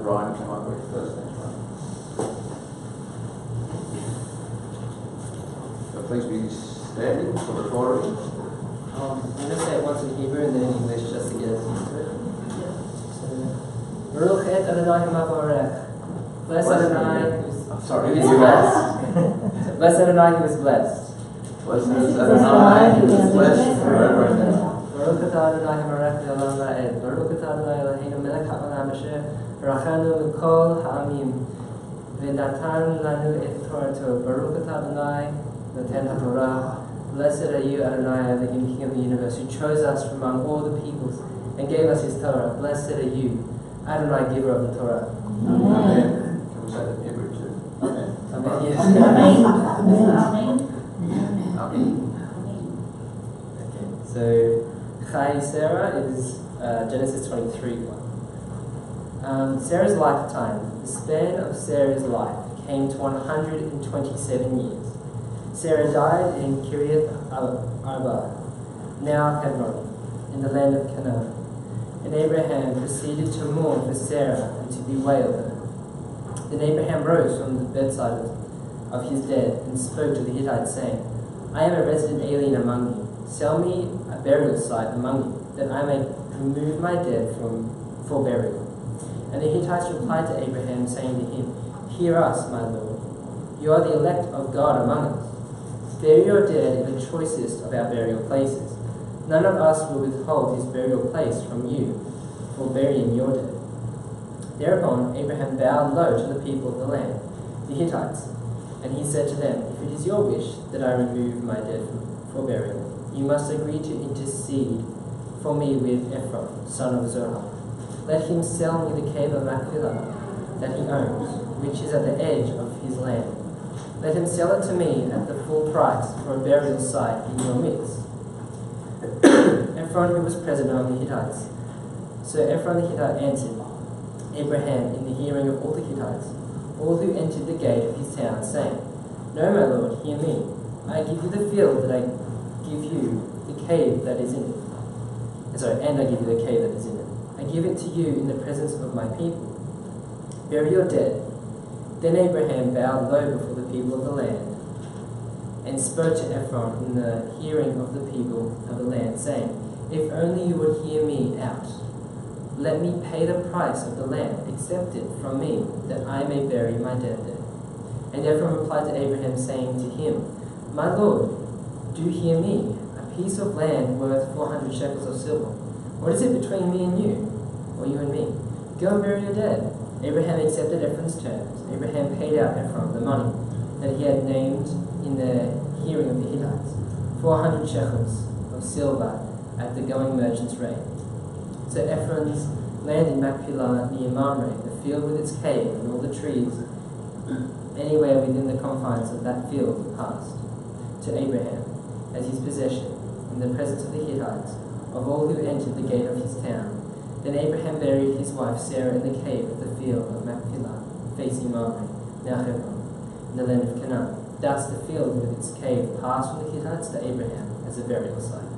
Ryan come up with first next one. So please be standing for the following. I'm going to say it once in Hebrew and then in English just to get us used to it. So, Baruch et Adonai Hamavarech. Bless Adonai who is blessed. Bless Adonai who is blessed. Bless Adonai who is blessed forever and ever. Baruch atah Adonai Hamarech Le'olam Va'ed. Baruch atah Adonai Eloheinu melech ha'olam asher barachanu l'kol ha'amim v'natan lanu et Torato. Baruch atah Adonai Noten HaTorah. Blessed are you, Adonai, Elohim, King of the universe, who chose us from among all the peoples and gave us his Torah. Blessed are you, Adonai, giver of the Torah. Amen. Can we say that in Hebrew too? Amen. Amen. Yes. Amen. Okay, so Chayei Sarah is Genesis 23:1. Sarah's lifetime, the span of Sarah's life, came to 127 years. Sarah died in Kiryat Arba, now Hebron, in the land of Canaan. And Abraham proceeded to mourn for Sarah and to bewail her. Then Abraham rose from the bedside of his dead and spoke to the Hittites, saying, I am a resident alien among you. Sell me a burial site among you, that I may remove my dead for burial. And the Hittites replied to Abraham, saying to him, Hear us, my Lord. You are the elect of God among us. Bury your dead in the choicest of our burial places. None of us will withhold his burial place from you for burying your dead. Thereupon Abraham bowed low to the people of the land, the Hittites, and he said to them, If it is your wish that I remove my dead for burial, you must agree to intercede for me with Ephron, son of Zohar. Let him sell me the cave of Machpelah that he owns, which is at the edge of his land. Let him sell it to me at the full price for a burial site in your midst. Ephron, who was president of the Hittites. So Ephron the Hittite answered Abraham in the hearing of all the Hittites, all who entered the gate of his town, saying, No, my lord, hear me. I give you the field that I give you the cave that is in it. And I give you the cave that is in it. I give it to you in the presence of my people. Bury your dead. Then Abraham bowed low before the people of the land and spoke to Ephron in the hearing of the people of the land, saying, If only you would hear me out. Let me pay the price of the land. Accept it from me, that I may bury my dead there. And Ephron replied to Abraham, saying to him, My lord, do hear me. A piece of land worth 400 shekels of silver. What is it between me and you, or you and me? Go and bury your dead. Abraham accepted Ephron's terms. Abraham paid out Ephron the money that he had named in the hearing of the Hittites, 400 shekels of silver at the going merchant's rate. So Ephron's land in Machpelah near Mamre, the field with its cave and all the trees, anywhere within the confines of that field passed to Abraham as his possession in the presence of the Hittites, of all who entered the gate of his town. Then Abraham buried his wife Sarah in the cave of the field of Machpelah, facing Mamre, now Hebron, in the land of Canaan. Thus the field with its cave passed from the Hittites to Abraham as a burial site.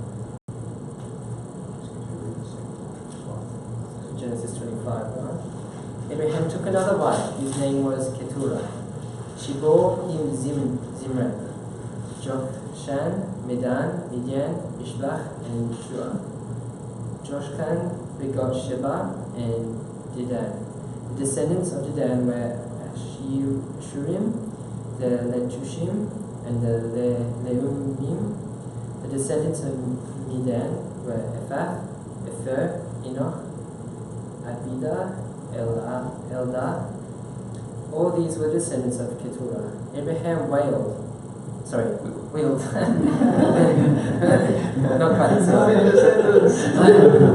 Genesis 25, right? Abraham took another wife, whose name was Keturah. She bore him Zimran, Jokshan, Medan, Midian, Ishbach, and Shua. Joshkan begot Sheba and Dedan. The descendants of Dedan were Ashurim, the Letushim, and the Leumim. The descendants of Medan were Ephath, Epher, Enoch, Abida, Eldah. All these were descendants of Keturah. Abraham wheeled. Not quite so.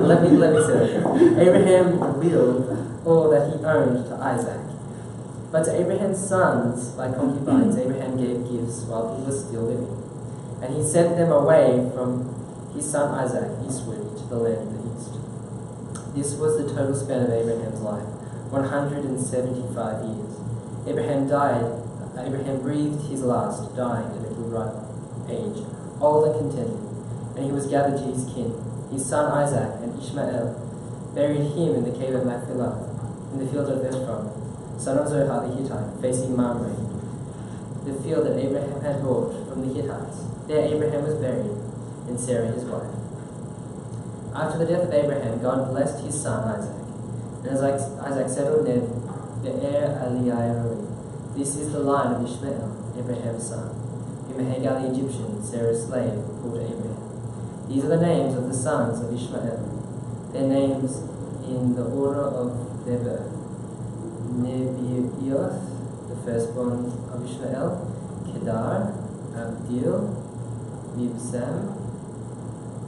let me say it. Abraham willed all that he owned to Isaac. But to Abraham's sons, by concubines, Abraham gave gifts while he was still living. And he sent them away from his son Isaac eastward to the land of the east. This was the total span of Abraham's life, 175 years. Abraham breathed his last, dying at a good ripe age, old and contented, and he was gathered to his kin. His son Isaac and Ishmael buried him in the cave of Machpelah, in the field of Ephron, son of Zohar the Hittite, facing Mamre, the field that Abraham had bought from the Hittites. There Abraham was buried, and Sarah his wife. After the death of Abraham, God blessed his son Isaac. And as Isaac settled near Be'er Eliyahu, this is the line of Ishmael, Abraham's son, whom Hagar the Egyptian, Sarah's slave, bore to Abraham. These are the names of the sons of Ishmael, their names in the order of their birth. Nebaioth, the firstborn of Ishmael, Kedar, Abdil, Mibsam,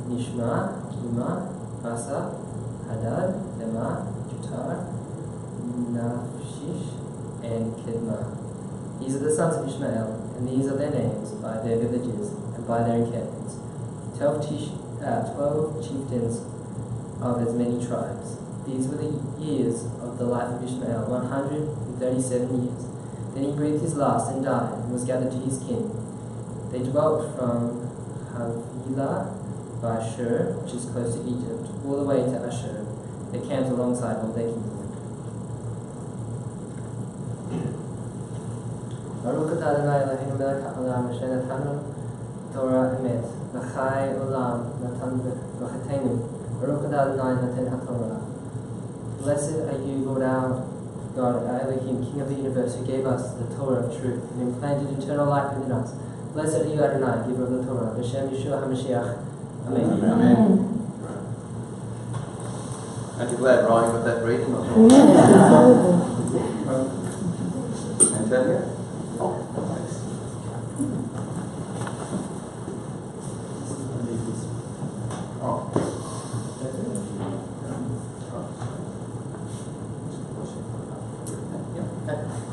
Nishma, Ima, Asa, Hadad, Tema, Jutar, Nafshish, and Kedma. These are the sons of Ishmael, and these are their names by their villages and by their encampments. 12 chieftains of as many tribes. These were the years of the life of Ishmael, 137 years. Then he breathed his last and died, and was gathered to his kin. They dwelt from Havilah by Shur, which is close to Egypt, all the way to Ashur. They camped alongside all their kingdom. Baruch atah Adonai Eloheinu melech haolam asher natanu Torah emet v'chai olam natan v'chatenu. Baruch atah Adonai noten haTorah. Blessed are you, Lord our God, our Elohim, King of the universe, who gave us the Torah of truth and implanted eternal life within us. Blessed are you, Adonai, giver of the Torah, B'Shem Yeshua HaMashiach. Amen. Amen. Aren't you glad Ryan got that reading? Or Antonio? Oh, thanks. Oh.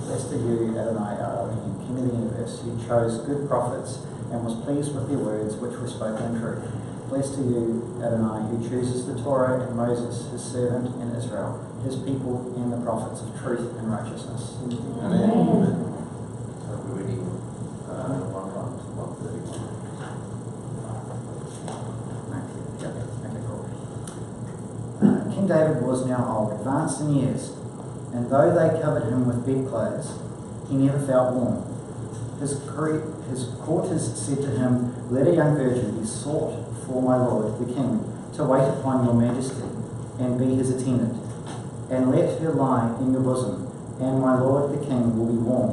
Blessed are you, Adonai, our Elohim, King of the universe, who chose good prophets and was pleased with their words which were spoken in truth. Blessed are you, Adonai, who chooses the Torah and Moses, his servant, and Israel, his people, and the prophets of truth and righteousness. Amen. So we're reading 1:31. King David was now old, advanced in years, and though they covered him with bedclothes, he never felt warm. His courtiers said to him, "Let a young virgin be sought for my lord, the king, to wait upon your majesty, and be his attendant. And let her lie in your bosom, and my lord, the king, will be warm."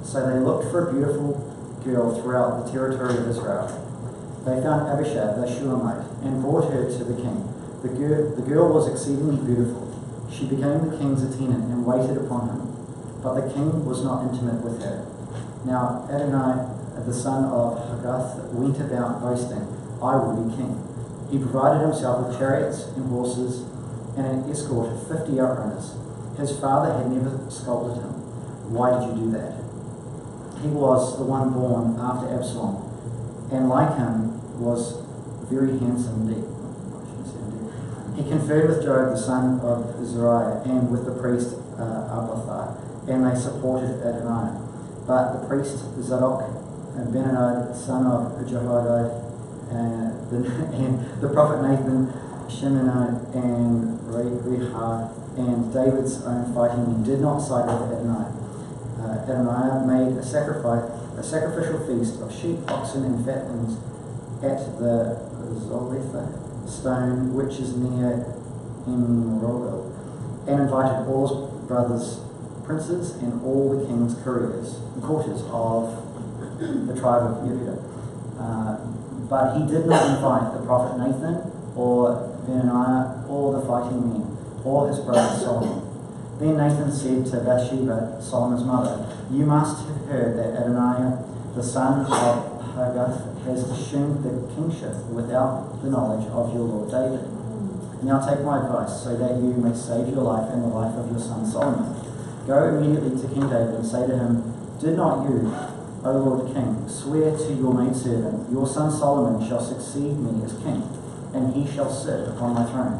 So they looked for a beautiful girl throughout the territory of Israel. They found Abishag the Shulamite, and brought her to the king. The girl was exceedingly beautiful. She became the king's attendant and waited upon him. But the king was not intimate with her. Now Adonai, the son of Haggith, went about boasting, "I will be king." He provided himself with chariots and horses and an escort of 50 outrunners. His father had never scolded him. Why did you do that? He was the one born after Absalom, and like him was very handsome indeed. He conferred with Joab the son of Zeruiah and with the priest Abiathar, and they supported Adonai. But the priest Zadok and Benadad, son of Jehoiada, and the prophet Nathan, Shimei, and Rehab, and David's own fighting men did not side with Adonai. Adonai made a sacrificial feast of sheep, oxen, and fatlings at the Zoletha stone, which is near Enrogel, and invited all his brothers, princes, and all the king's courtiers of the tribe of Yehuda. But he did not invite the prophet Nathan, or Benaiah, or the fighting men, or his brother Solomon. Then Nathan said to Bathsheba, Solomon's mother, "You must have heard that Adoniah, the son of Haggith, has assumed the kingship without the knowledge of your lord David. Now take my advice, so that you may save your life and the life of your son Solomon. Go immediately to King David and say to him, Did not you, O Lord King, swear to your maidservant, your son Solomon shall succeed me as king, and he shall sit upon my throne?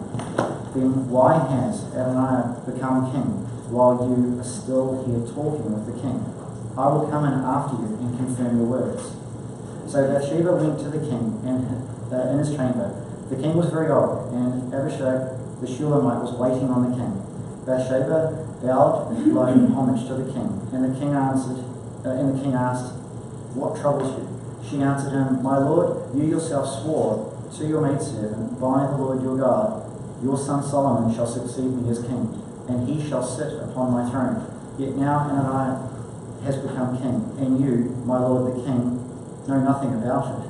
Then why has Adoniah become king, while you are still here talking with the king? I will come in after you and confirm your words." So Bathsheba went to the king in his chamber. The king was very old, and Abishag the Shulamite was waiting on the king. Bathsheba bowed low in homage to the king. And the king asked, "What troubles you?" She answered him, "My lord, you yourself swore to your maidservant, by the Lord your God, your son Solomon shall succeed me as king, and he shall sit upon my throne. Yet now Adonai has become king, and you, my lord the king, know nothing about it.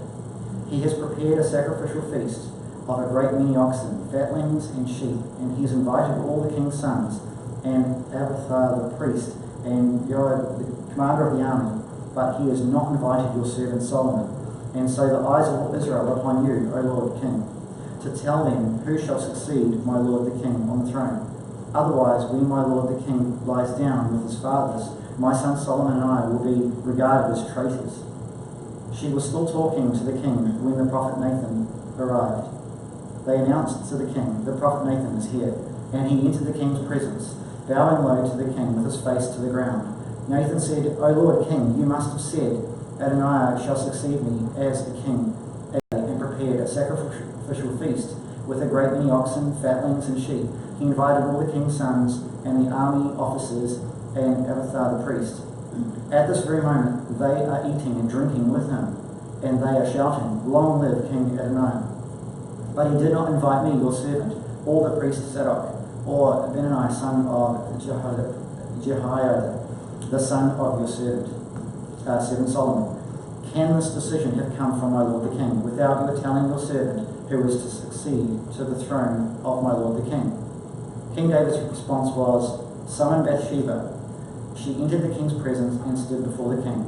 He has prepared a sacrificial feast of a great many oxen, fatlings, and sheep, and he has invited all the king's sons, and Abiathar the priest, and Joab the commander of the army, but he has not invited your servant Solomon. And so the eyes of all Israel are upon you, O Lord King, to tell them who shall succeed my lord the king on the throne. Otherwise, when my lord the king lies down with his fathers, my son Solomon and I will be regarded as traitors." She was still talking to the king when the prophet Nathan arrived. They announced to the king, "The prophet Nathan is here." And he entered the king's presence, bowing low to the king with his face to the ground. Nathan said, "O Lord King, you must have said, Adonai shall succeed me as the king, and prepared a sacrificial feast with a great many oxen, fatlings, and sheep. He invited all the king's sons and the army officers and Abiathar the priest. At this very moment they are eating and drinking with him, and they are shouting, 'Long live King Adonai!' But he did not invite me, your servant, or the priest Zadok, or Benani, son of Jehoiada, the son of your servant Solomon. Can this decision have come from my lord the king, without your telling your servant who is to succeed to the throne of my lord the king?" King David's response was, "Summon Bathsheba." She entered the king's presence and stood before the king.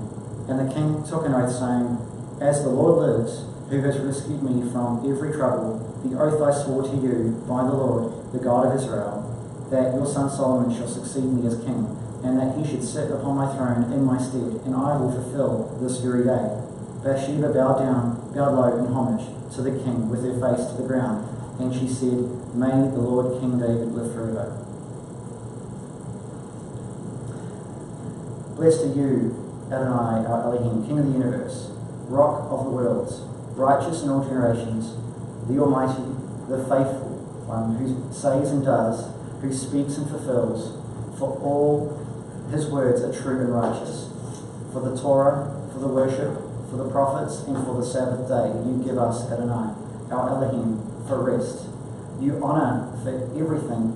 And the king took an oath, saying, "As the Lord lives, who has rescued me from every trouble, the oath I swore to you by the Lord, the God of Israel, that your son Solomon shall succeed me as king, and that he should sit upon my throne in my stead, and I will fulfill this very day." Bathsheba bowed low in homage to the king with her face to the ground, and she said, "May the Lord King David live forever." Blessed are you, Adonai, our Elohim, King of the universe, Rock of the worlds, righteous in all generations, the Almighty, the faithful one, who says and does, who speaks and fulfills, for all his words are true and righteous. For the Torah, for the worship, for the prophets, and for the Sabbath day, you give us, Adonai, our Elohim, for rest. You honor for everything,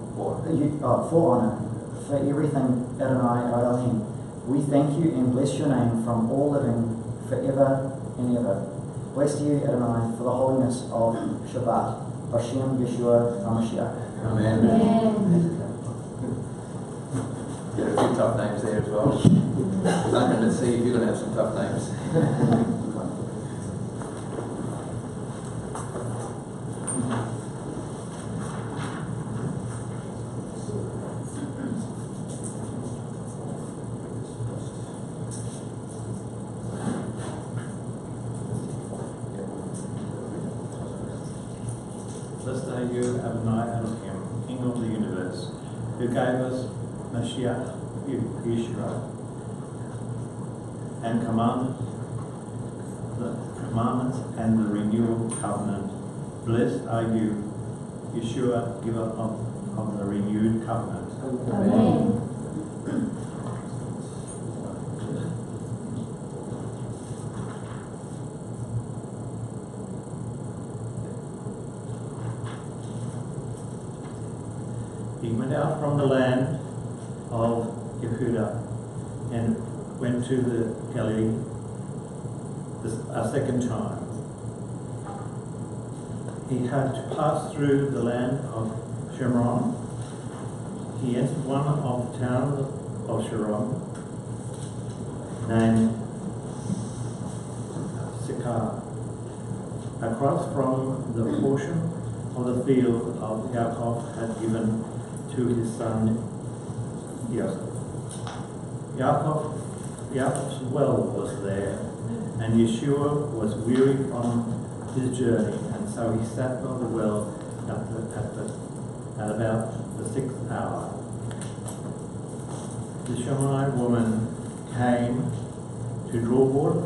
Adonai, our Elohim. We thank you and bless your name from all living forever and ever. Blessed are you, Adonai, for the holiness of Shabbat. Hashem Yeshua HaMashiach. Amen. Get a few tough names there as well. I'm going to see if you're going to have some tough names. Blessed are you, Adonai Elohim, King of the universe, who gave us Mashiach, Yeshua, and the commandments and the renewal covenant. Blessed are you, Yeshua, giver of the renewed covenant. Amen. He went out from the land of Yehuda and went to the Galilee a second time. He had to pass through the land of Shimron. He entered one of the towns of Shimron named Sychar, across from the portion of the field of Yaakov had given to his son Joseph. Yaakov's well was there, and Yeshua was weary from his journey, and so he sat by the well at about the 6th hour. The Shunammite woman came to draw water,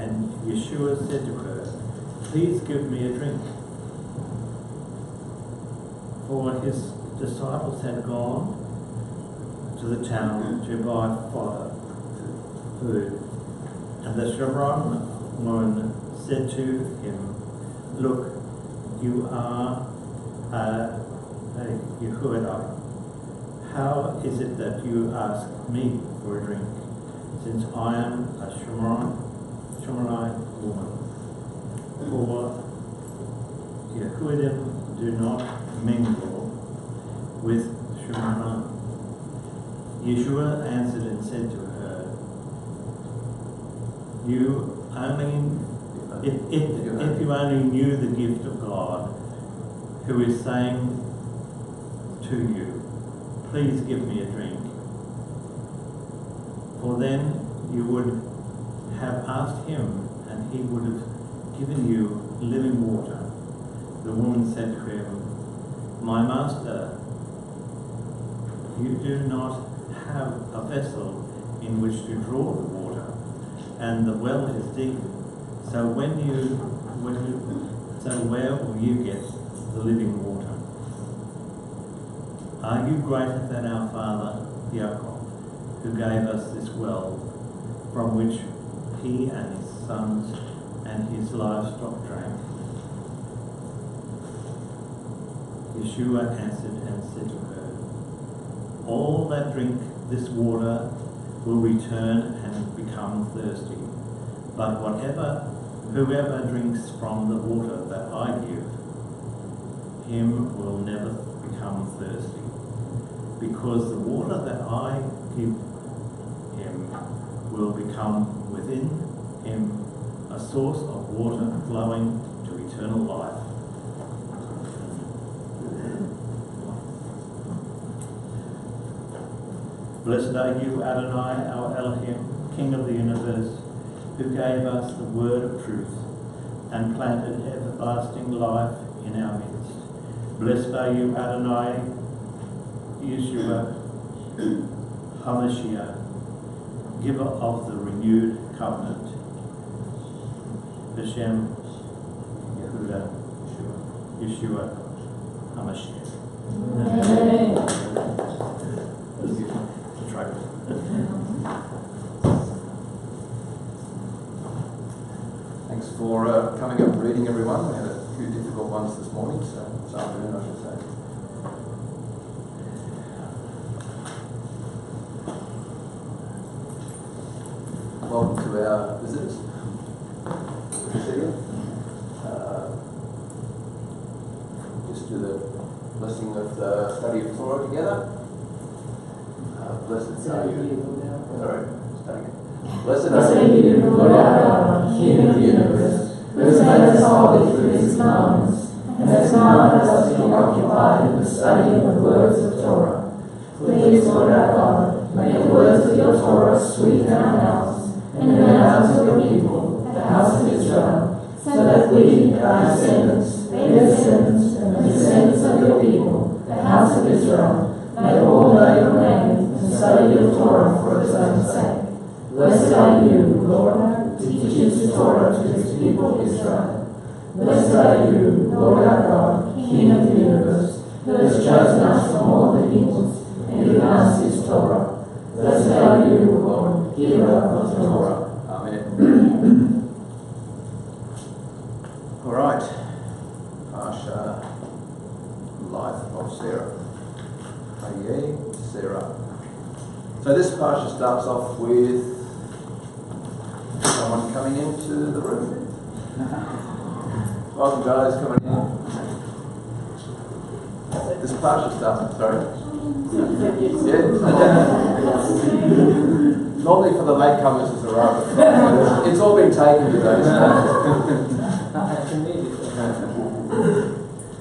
and Yeshua said to her, "Please give me a drink." For his disciples had gone to the town to buy food. And the Shomron woman said to him, "Look, you are a Yehuda. How is it that you ask me for a drink, since I am a Shomronite woman? For Yehudim do not mingle with Shomron." Yeshua answered and said to her, if you only knew the gift of God, who is saying to you, "Please give me a drink," for then you would have asked him, and he would have given you living water. The woman said to him, "My master, you do not have a vessel in which to draw the water, and the well is deep. So where will you get the living water? Are you greater than our father Jacob, who gave us this well, from which he and his sons and his livestock drank?" Yeshua answered and said to her, "All that drink this water will return and become thirsty, but whoever drinks from the water that I give, him will never become thirsty, because the water that I give him will become within him a source of water flowing to eternal life." Blessed are you, Adonai, our Elohim, King of the universe, who gave us the word of truth and planted everlasting life in our midst. Blessed are you, Adonai, Yeshua, HaMashiach, giver of the renewed covenant. B'Shem Yehuda, Yeshua, HaMashiach. Amen. Thanks for coming up and reading, everyone. We had a few difficult ones this morning, this afternoon, I should say. Welcome to our visitors. Good to see you. Just do the blessing of the study of Torah together. Blessed are you. Sorry, starting again. Blessed are you, Lord our God, King of the universe, who has made us holy through his commandments, and has commanded us to be occupied in the study of the words of Torah. Please, Lord our God, make the words of your Torah sweet in our mouths, and in the mouths of your people, the house of Israel, so that we, our descendants, their descendants, and the descendants of your people, the house of Israel, may all know your name and study your Torah for its own sake. Blessed are you, Lord, who teaches the Torah to his people Israel. Blessed are you, Lord our God, King of the universe, who has chosen us from all the peoples and given us his Torah. Blessed are you, Lord, giver of the Torah. Amen. All right. Parsha, life of Sarah. Chayei, Sarah. So this parsha starts off with someone coming into the room. Welcome guys, coming in. This parsha starts, sorry. Yeah. Normally for the latecomers it's a rubber. It's all been taken today.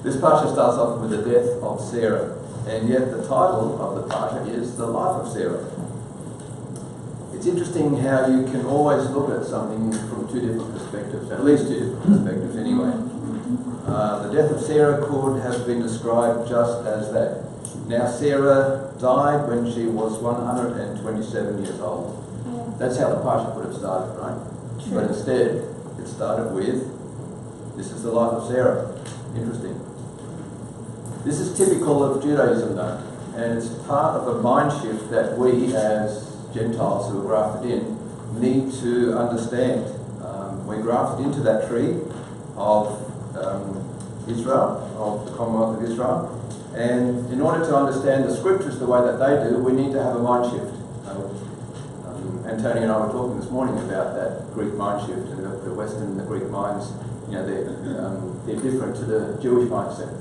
This parsha starts off with the death of Sarah, and yet the title of the parsha is The Life of Sarah. It's interesting how you can always look at something from two different perspectives, at least two different perspectives anyway. The death of Sarah could have been described just as that. Now Sarah died when she was 127 years old. That's how the parsha could have started, right? True. But instead, it started with, this is the life of Sarah. Interesting. This is typical of Judaism though, and it's part of a mind shift that we as Gentiles who are grafted in need to understand. We're grafted into that tree of Israel, of the Commonwealth of Israel, and in order to understand the scriptures the way that they do, we need to have a mind shift. And Tony and I were talking this morning about that Greek mind shift, and the Western and the Greek minds, you know, they're different to the Jewish mindset.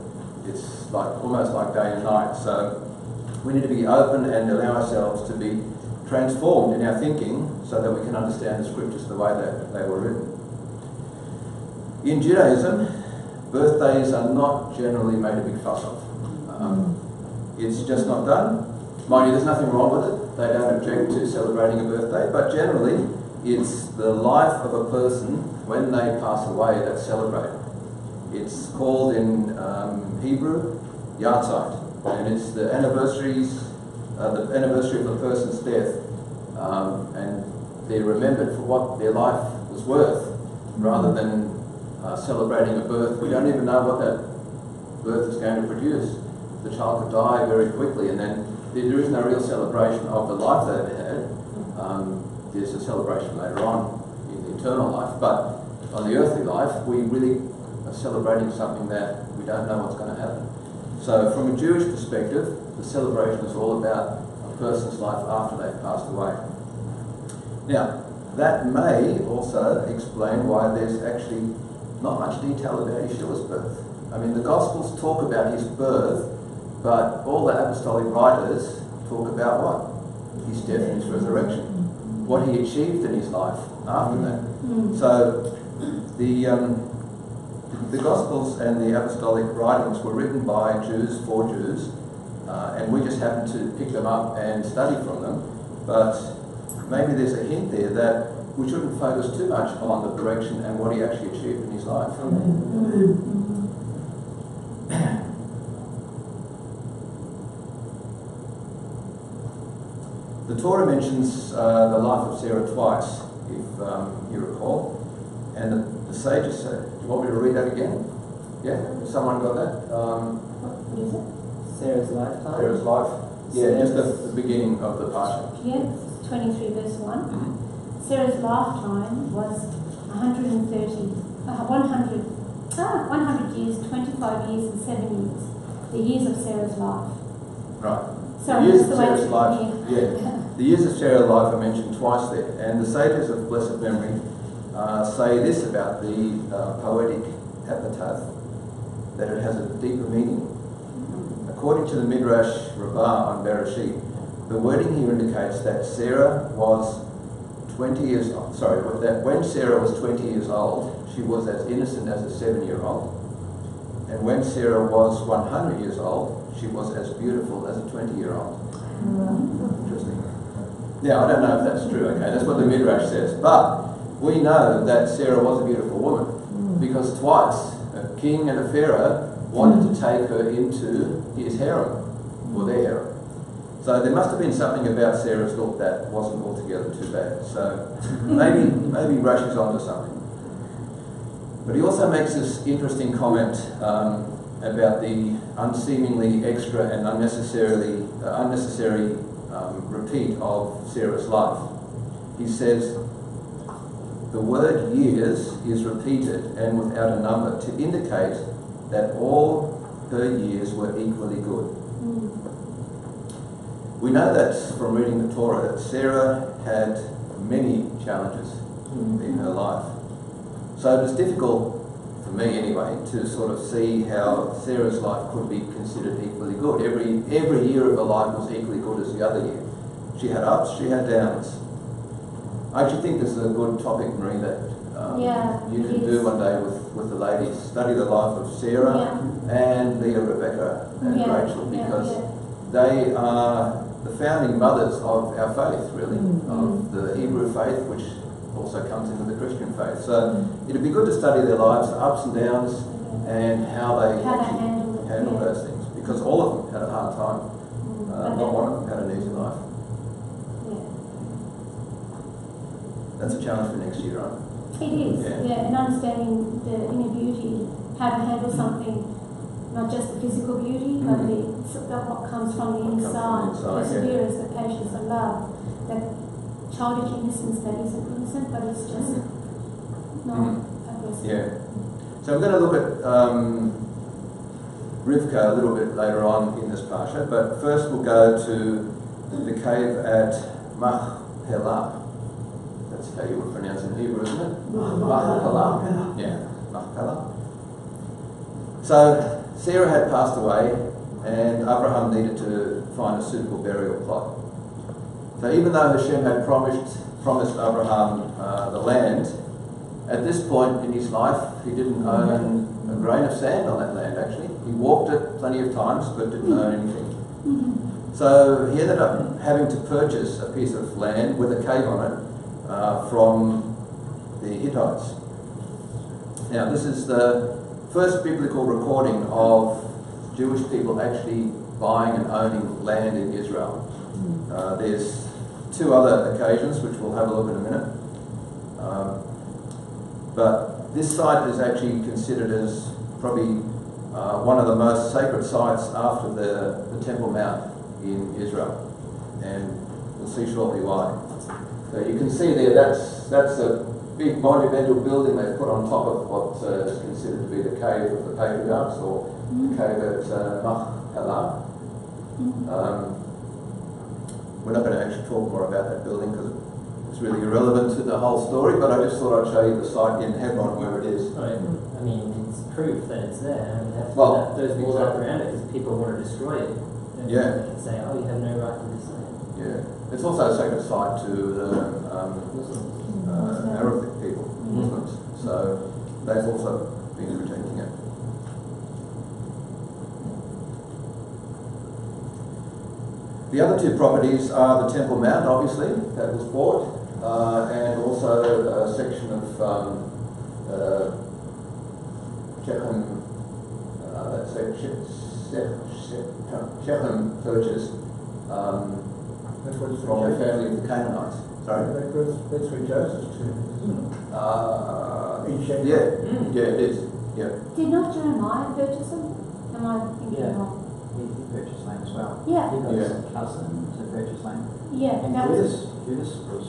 It's like almost like day and night. So we need to be open and allow ourselves to be transformed in our thinking so that we can understand the scriptures the way that they were written. In Judaism, birthdays are not generally made a big fuss of. It's just not done. Mind you, there's nothing wrong with it. They don't object to celebrating a birthday, but generally it's the life of a person when they pass away that's celebrated. It's called in Hebrew Yahrzeit, and it's the anniversary of the person's death, and they're remembered for what their life was worth, rather than celebrating a birth. We don't even know what that birth is going to produce. The child could die very quickly, and then there is no real celebration of the life they've had. There's a celebration later on in the eternal life, but on the earthly life, we really are celebrating something that we don't know what's going to happen. So from a Jewish perspective, the celebration is all about a person's life after they've passed away. Now, that may also explain why there's actually not much detail about Yeshua's birth. I mean, the Gospels talk about his birth, but all the apostolic writers talk about what? His death and his resurrection. What he achieved in his life after that. So the Gospels and the apostolic writings were written by Jews for Jews, and we just happen to pick them up and study from them. But maybe there's a hint there that we shouldn't focus too much on the direction and what he actually achieved in his life. The Torah mentions the life of Sarah twice, if you recall, and the sages said, do you want me to read that again? Yeah? Someone got that? What is it? Sarah's lifetime. Sarah's life? Yeah, just the beginning of the Parsha. Yeah, 23 verse 1. Mm-hmm. Sarah's lifetime was 100 years, 25 years and 7 years. The years of Sarah's life. Right. So The years that's of the way Sarah's it's life, written the years of Sarah's life are mentioned twice there, and the sages of blessed memory say this about the poetic epitaph, that it has a deeper meaning. According to the Midrash Rabbah on Bereshit, the wording here indicates that Sarah was 20 years old, that when Sarah was 20 years old, she was as innocent as a 7-year-old. And when Sarah was 100 years old, she was as beautiful as a 20-year-old. Interesting. Now, I don't know if that's true, okay, that's what the Midrash says, but we know that Sarah was a beautiful woman, because twice a king and a pharaoh wanted to take her into his harem, or their harem. So there must have been something about Sarah's look that wasn't altogether too bad. So maybe Rashi's onto something. But he also makes this interesting comment about the unseemingly extra and unnecessary repeat of Sarah's life. He says, the word years is repeated and without a number to indicate that all her years were equally good. We know that from reading the Torah that Sarah had many challenges in her life. So it was difficult, for me anyway, to sort of see how Sarah's life could be considered equally good. Every year of her life was equally good as the other year. She had ups, she had downs. I actually think this is a good topic, Marie, that you can do one day with the ladies. Study the life of Sarah and Leah, Rebecca and Rachel, because they are the founding mothers of our faith, really, of the Hebrew faith, which also comes into the Christian faith. So it'd be good to study their lives, the ups and downs, and how they handle those things, because all of them had a hard time. Not one of them had an easy life. That's a challenge for next year, right? It is, and understanding the inner beauty, how to handle something not just the physical beauty, but what comes from the inside, perseverance, the patience, the love, that childish innocence that isn't innocent, but it's just not aggressive. Yeah. So we're going to look at Rivka a little bit later on in this Parsha, but first we'll go to the cave at Machpelah. That's how you would pronounce it in Hebrew, isn't it? Machpelah. Yeah, Machpelah. So Sarah had passed away and Abraham needed to find a suitable burial plot. So even though Hashem had promised Abraham the land, at this point in his life he didn't own a grain of sand on that land actually. He walked it plenty of times but didn't own anything. So he ended up having to purchase a piece of land with a cave on it from the Hittites. Now this is the first biblical recording of Jewish people actually buying and owning land in Israel. There's two other occasions which we'll have a look at in a minute. But this site is actually considered as probably one of the most sacred sites after the Temple Mount in Israel. And we'll see shortly why. So you can see there, that's a big monumental building they've put on top of what is considered to be the cave of the patriarchs, or the cave at Machpelah. We're not going to actually talk more about that building because it's really irrelevant to the whole story, but I just thought I'd show you the site in Hebron where it is. Right. I mean, it's proof that it's there. I mean, those walls exactly. up around it because people want to destroy it. Yeah. They can say, oh, you have no right to this land. Yeah. It's also a sacred site to the Arabic people, Muslims. So they've also been protecting it. The other two properties are the Temple Mount, obviously, that was bought, and also a section of Shechem purchased from the family of the Canaanites. Sorry? That's where Joseph's tomb is, isn't it? In Shechem. Yeah, it is. Yeah. Did not Jeremiah purchase them? Am I thinking wrong? He purchased land as well. Yeah. He got Yeah. his cousin to purchase land. Yeah, And that was Judas was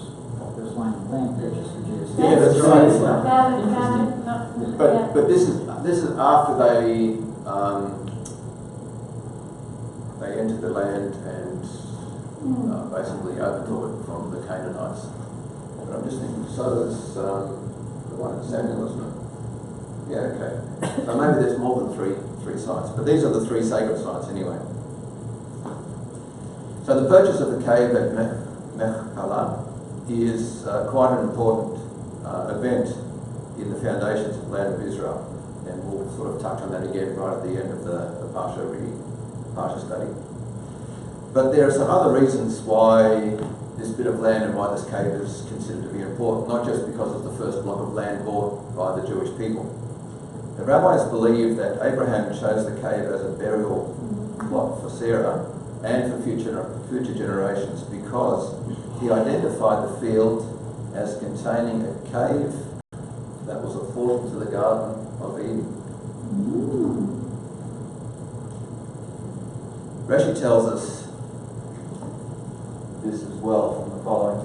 first land purchased for Judas. Yeah, that's right. Valid, But this is after they entered the land and basically overtook it from the Canaanites. But I'm just thinking, so is the one in Samuel, isn't it? Yeah, okay. So maybe there's more than three sites, but these are the three sacred sites anyway. So the purchase of the cave at Machpelah is quite an important event in the foundations of the land of Israel, and we'll sort of touch on that again right at the end of the Parsha study. But there are some other reasons why this bit of land and why this cave is considered to be important, not just because it's the first block of land bought by the Jewish people. The rabbis believe that Abraham chose the cave as a burial plot for Sarah and for future generations because he identified the field as containing a cave that was a portal to the Garden of Eden. Rashi tells us this as well from the following.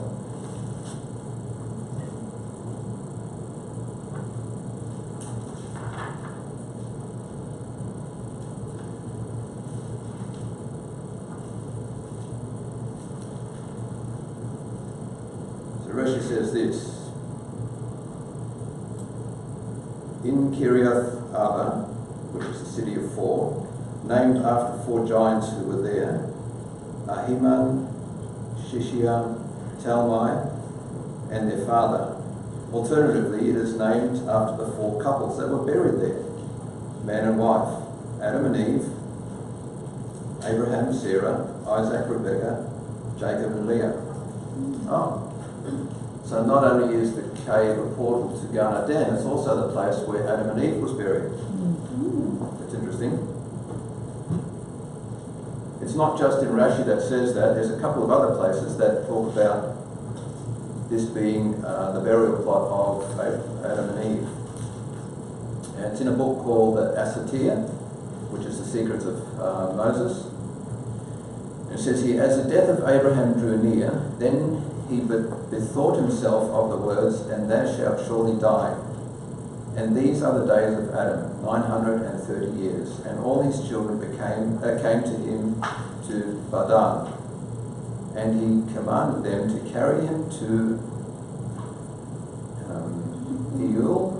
So Rashi says this. In Kiriath Arba, which is the city of four, named after four giants who were there, Ahiman, Shishia, Talmai, and their father. Alternatively, it is named after the four couples that were buried there, man and wife, Adam and Eve, Abraham, Sarah, Isaac, Rebekah, Jacob and Leah. Oh. So not only is the cave a portal to Gan Eden, it's also the place where Adam and Eve was buried. That's interesting. It's not just in Rashi that says that. There's a couple of other places that talk about this being the burial plot of Adam and Eve. And it's in a book called Asatir, which is the secret of Moses. It says here, as the death of Abraham drew near, then he bethought himself of the words, and thou shalt surely die. And these are the days of Adam, 930 years. And all his children came to him to Padan. And he commanded them to carry him to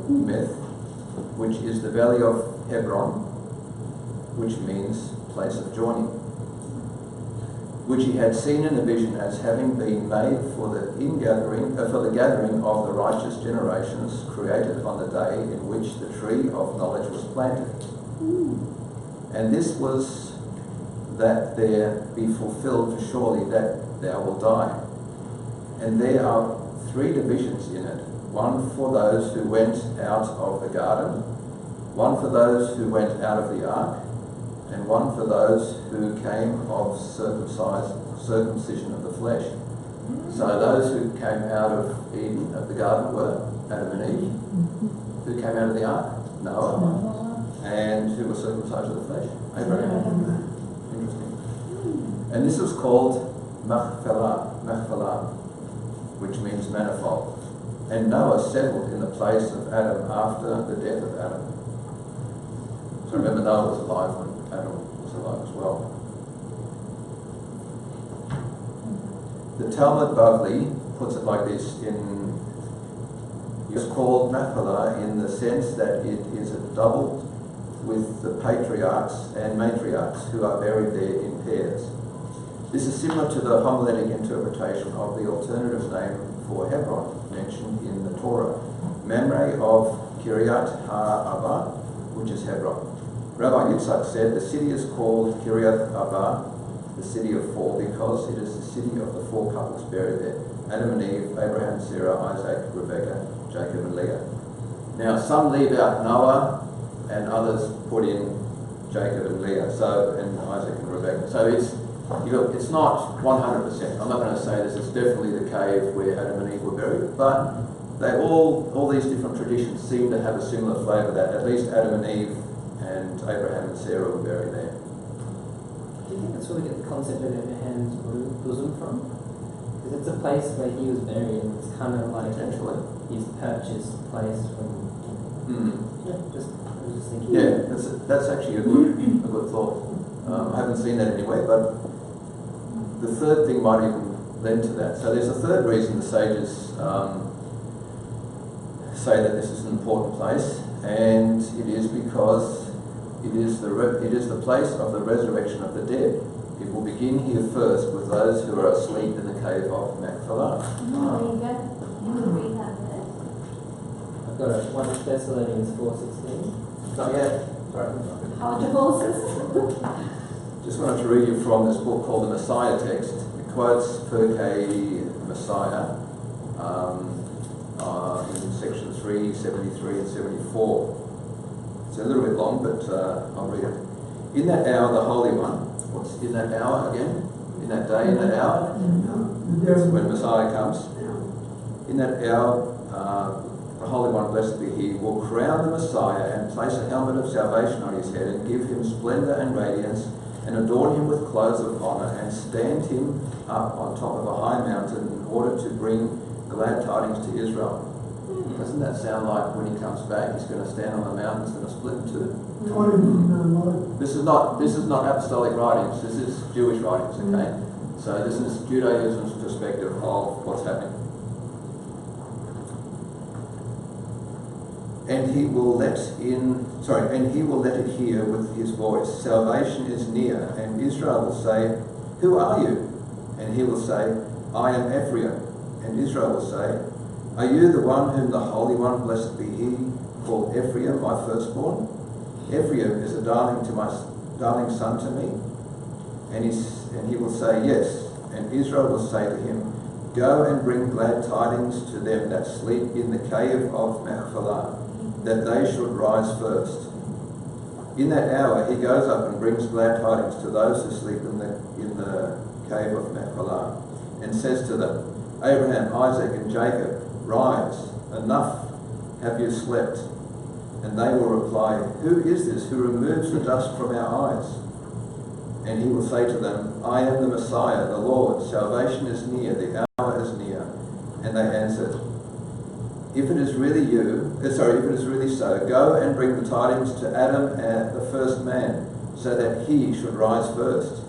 Meth, which is the valley of Hebron, which means place of joining, which he had seen in a vision as having been made for the gathering of the righteous generations, created on the day in which the tree of knowledge was planted. And this was that there be fulfilled surely that thou wilt die. And there are 3 divisions in it, one for those who went out of the garden, one for those who went out of the ark, and one for those who came of circumcision of the flesh. So those who came out of Eden, of the garden, were Adam and Eve. Who came out of the ark? Noah. And who were circumcised of the flesh? Abraham. Interesting. And this was called Machpelah, which means manifold. And Noah settled in the place of Adam after the death of Adam. So remember, Noah was alive when Adam was alive as well. The Talmud Bavli puts it like this: it's called Machpelah in the sense that it is doubled with the patriarchs and matriarchs who are buried there in pairs. This is similar to the homiletic interpretation of the alternative name for Hebron mentioned in the Torah, Mamre of Kiryat Ha-Arba, which is Hebron. Rabbi Yitzhak said the city is called Kiryat Arba, the city of 4, because it is the city of the 4 couples buried there: Adam and Eve, Abraham, Sarah, Isaac, Rebekah, Jacob and Leah. Now some leave out Noah and others put in Jacob and Leah, and Isaac and Rebekah. So it's not 100%. I'm not going to say this is definitely the cave where Adam and Eve were buried, but they all these different traditions seem to have a similar flavour, that at least Adam and Eve and Abraham and Sarah were buried there. Do you think that's where we get the concept of Abraham's bosom from? Because it's a place where he was buried, and it's kind of like his purchased place from. Yeah, I was just thinking. Yeah, that's actually a good thought. I haven't seen that anywhere, but the third thing might even lend to that. So there's a third reason the sages say that this is an important place, and it is because it is the place of the resurrection of the dead. It will begin here first with those who are asleep in the cave of Machpelah. There you go. You can read that there. I've got it. 1 Thessalonians 4:16. Not yet. Sorry. How divorces? Just wanted to read you from this book called the Messiah Text. It quotes Perkei Messiah in section 3, 73 and 74. It's a little bit long, but I'll read it. In that hour, the Holy One, what's in that hour again? In that day, in that hour? That's when Messiah comes. In that hour, the Holy One, blessed be He, will crown the Messiah and place a helmet of salvation on his head and give him splendor and radiance and adorn him with clothes of honor and stand him up on top of a high mountain in order to bring glad tidings to Israel. Doesn't that sound like when he comes back, he's going to stand on the mountain, it's going to split in two? This is not apostolic writings. This is Jewish writings. Okay, so this is Judaism's perspective of what's happening. And he will let it hear with his voice. Salvation is near, and Israel will say, "Who are you?" And he will say, "I am Ephraim." And Israel will say, "Are you the one whom the Holy One, blessed be He, called Ephraim, my firstborn? Ephraim is a darling son to me." And he will say, "Yes." And Israel will say to him, "Go and bring glad tidings to them that sleep in the cave of Machpelah, that they should rise first." In that hour he goes up and brings glad tidings to those who sleep in the cave of Machpelah, and says to them, "Abraham, Isaac, and Jacob, rise, enough have you slept. And they will reply, who is this who removes the dust from our eyes? And he will say to them, I am the Messiah, the Lord. Salvation is near, the hour is near. And they answered, if it is really so, go and bring the tidings to Adam, the first man, so that he should rise first.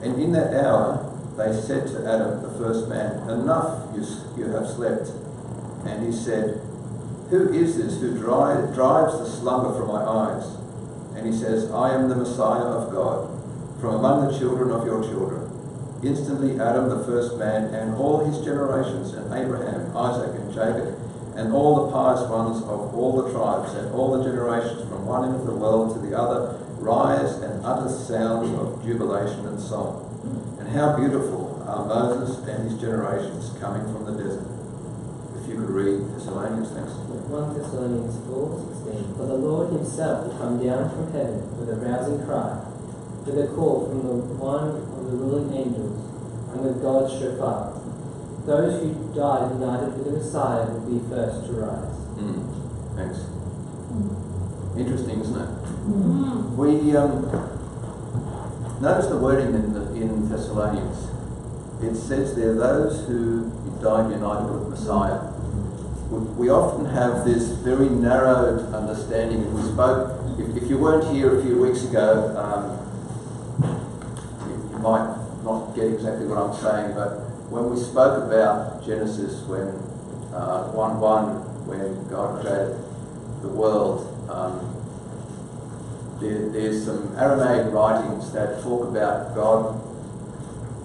And in that hour they said to Adam, the first man, enough, you have slept. And he said, who is this who drives the slumber from my eyes? And he says, I am the Messiah of God, from among the children of your children. Instantly Adam, the first man, and all his generations, and Abraham, Isaac, and Jacob, and all the pious ones of all the tribes, and all the generations from one end of the world to the other, rise and utter sounds of jubilation and song. And how beautiful are Moses and his generations coming from the desert. If you could read Thessalonians, thanks. 1 Thessalonians 4:16. For the Lord himself will come down from heaven with a rousing cry, with a call from the one of the ruling angels, and with God's shofar. Those who died united with the Messiah will be first to rise. Thanks. Interesting, isn't it? Mm. We notice the wording in Thessalonians. It says there, those who died united with Messiah. We often have this very narrowed understanding. We spoke, if you weren't here a few weeks ago, you might not get exactly what I'm saying, but when we spoke about Genesis, when 1:1, when God created the world, there's some Aramaic writings that talk about God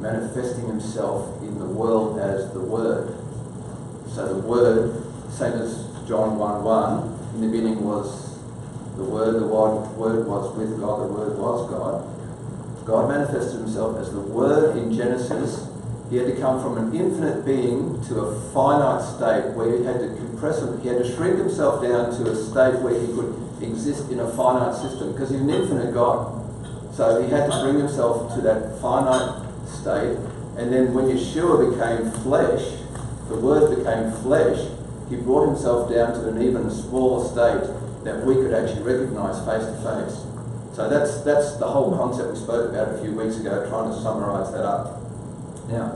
manifesting himself in the world as the Word. So the Word, same as John 1:1, in the beginning was the Word was with God, the Word was God. God manifested himself as the Word in Genesis. He had to come from an infinite being to a finite state where he had to compress him. He had to shrink himself down to a state where he could exist in a finite system because he's an infinite God. So he had to bring himself to that finite state. And then when Yeshua became flesh, the Word became flesh, he brought himself down to an even smaller state that we could actually recognize face to face. So that's the whole concept we spoke about a few weeks ago, trying to summarize that up. Now,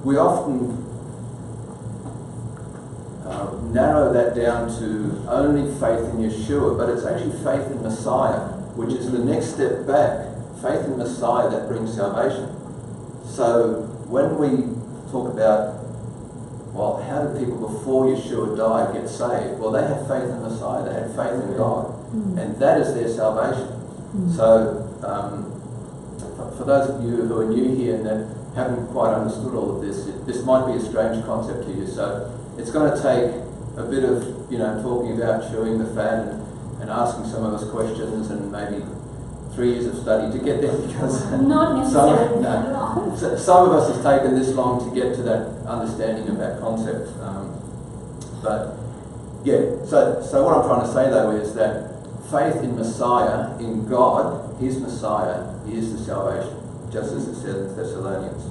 we often narrow that down to only faith in Yeshua, but it's actually faith in Messiah, which is the next step back. Faith in Messiah that brings salvation. So when we talk about, well, how did people before Yeshua died get saved? Well, they had faith in Messiah, they had faith in God, and that is their salvation. So for those of you who are new here and that haven't quite understood all of this, this might be a strange concept to you. So it's going to take a bit of, talking about chewing the fat and asking some of us questions and maybe 3 years of study to get there, because Not necessarily. some of us has taken this long to get to that understanding of that concept. But yeah, so what I'm trying to say though is that faith in Messiah, in God, his Messiah, is the salvation, just as it said in Thessalonians.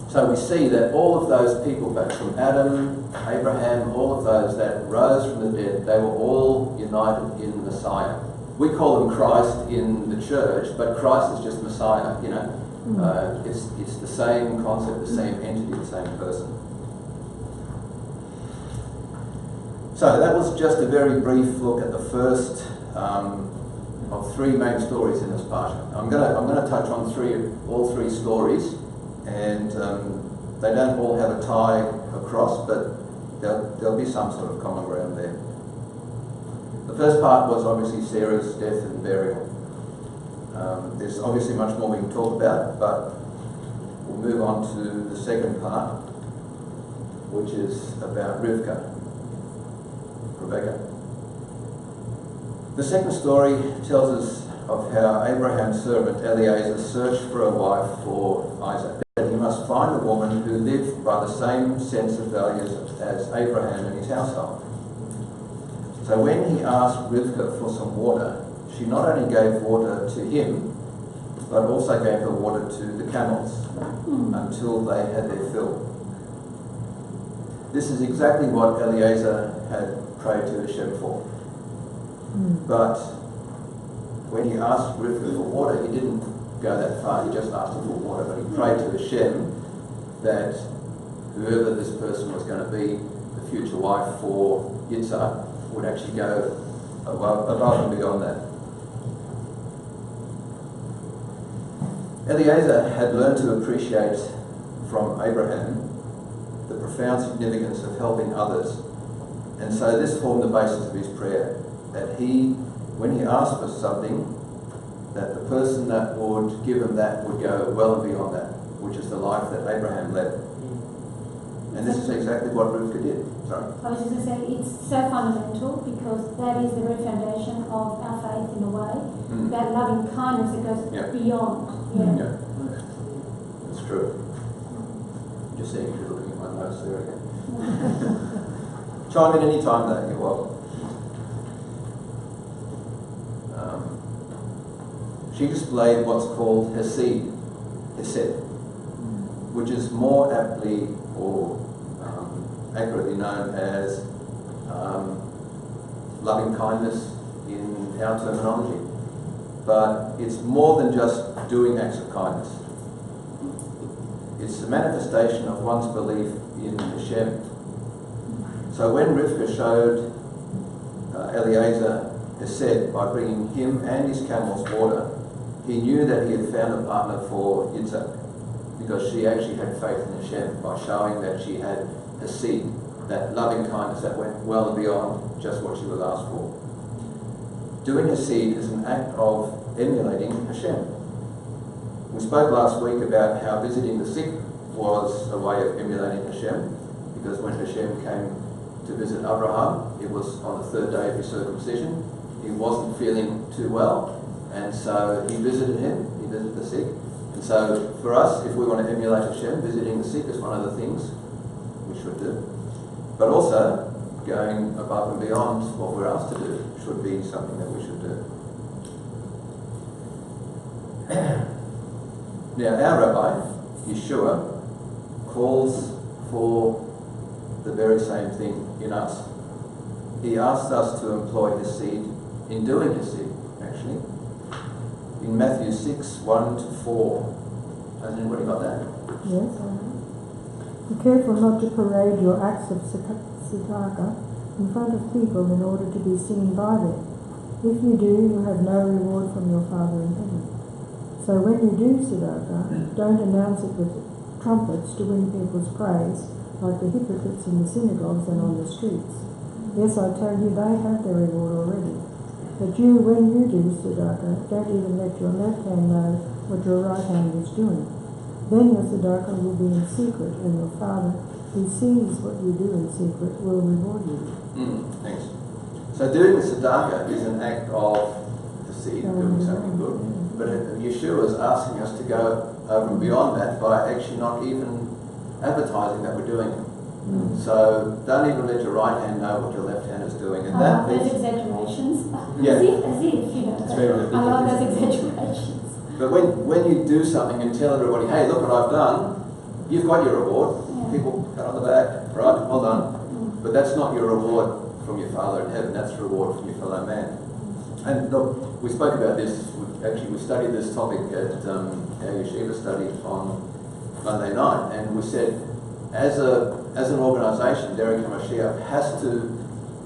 So we see that all of those people, back from Adam, Abraham, all of those that rose from the dead, they were all united in Messiah. We call them Christ in the church, but Christ is just Messiah, it's the same concept, the same entity, the same person. So that was just a very brief look at the first of three main stories in this Parsha. I'm going to touch on all three stories, and they don't all have a tie across, but there'll be some sort of common ground there. The first part was obviously Sarah's death and burial. There's obviously much more we can talk about, but we'll move on to the second part, which is about Rebecca. The second story tells us of how Abraham's servant Eliezer searched for a wife for Isaac. That he must find a woman who lived by the same sense of values as Abraham and his household. So when he asked Rivkah for some water, she not only gave water to him, but also gave the water to the camels until they had their fill. this is exactly what Eliezer had prayed to Hashem for. But when he asked Rivka for water, he didn't go that far. He just asked her for water, but he prayed to Hashem that whoever this person was going to be, the future wife for Yitzhak, would actually go above and beyond that. Eliezer had learned to appreciate from Abraham the profound significance of helping others, and so this formed the basis of his prayer, that he, when he asked for something, that the person that would give him that would go well and beyond that, which is the life that Abraham led. And this is exactly what Rivka did. Sorry. I was just going to say, it's so fundamental because that is the very foundation of our faith in a way. That loving kindness that goes beyond. Yeah, that's true. Just seeing if you're looking at my notes there again. Chime in any time though, you're welcome. She displayed what's called hesed, which is more aptly or accurately known as loving kindness in our terminology. But it's more than just doing acts of kindness. It's the manifestation of one's belief in Hashem. So when Rivka showed Eliezer hesed by bringing him and his camels water, he knew that he had found a partner for Yitzhak, because she actually had faith in Hashem by showing that she had hesed, that loving kindness that went well and beyond just what she was asked for. Doing hesed is an act of emulating Hashem. We spoke last week about how visiting the sick was a way of emulating Hashem, because when Hashem came to visit Abraham, it was on the third day of his circumcision. He wasn't feeling too well, and so he visited him, he visited the sick. And so for us, if we want to emulate Hashem, visiting the sick is one of the things we should do. But also, going above and beyond what we're asked to do should be something that we should do. Now, our Rabbi, Yeshua, calls for the very same thing in us. He asks us to employ his seed in doing his seed, actually. In Matthew 6, 1-4. Has anybody got that? Yes, I have. Be careful not to parade your acts of tzedakah in front of people in order to be seen by them. If you do, you have no reward from your Father in heaven. So when you do tzedakah, don't announce it with trumpets to win people's praise, like the hypocrites in the synagogues and on the streets. Yes, I tell you, they have their reward already. But you, when you do tzedakah, don't even let your left hand know what your right hand is doing. Then your tzedakah will be in secret, and your Father, who sees what you do in secret, will reward you. Thanks. So doing the tzedakah is an act of the seed, doing something good. But Yeshua is asking us to go over and beyond that by actually not even advertising that we're doing it. So don't even let your right hand know what your left hand is doing. And that those exaggerations. Yeah. As if, you know. I love those exaggerations. But when you do something and tell everybody, hey, look what I've done, you've got your reward. Yeah. People pat on the back, right, well done. But that's not your reward from your Father in heaven, that's the reward from your fellow man. And look, we spoke about this, we studied this topic at our yeshiva study on Monday night, and we said, as an organisation, Derek HaMashiach has to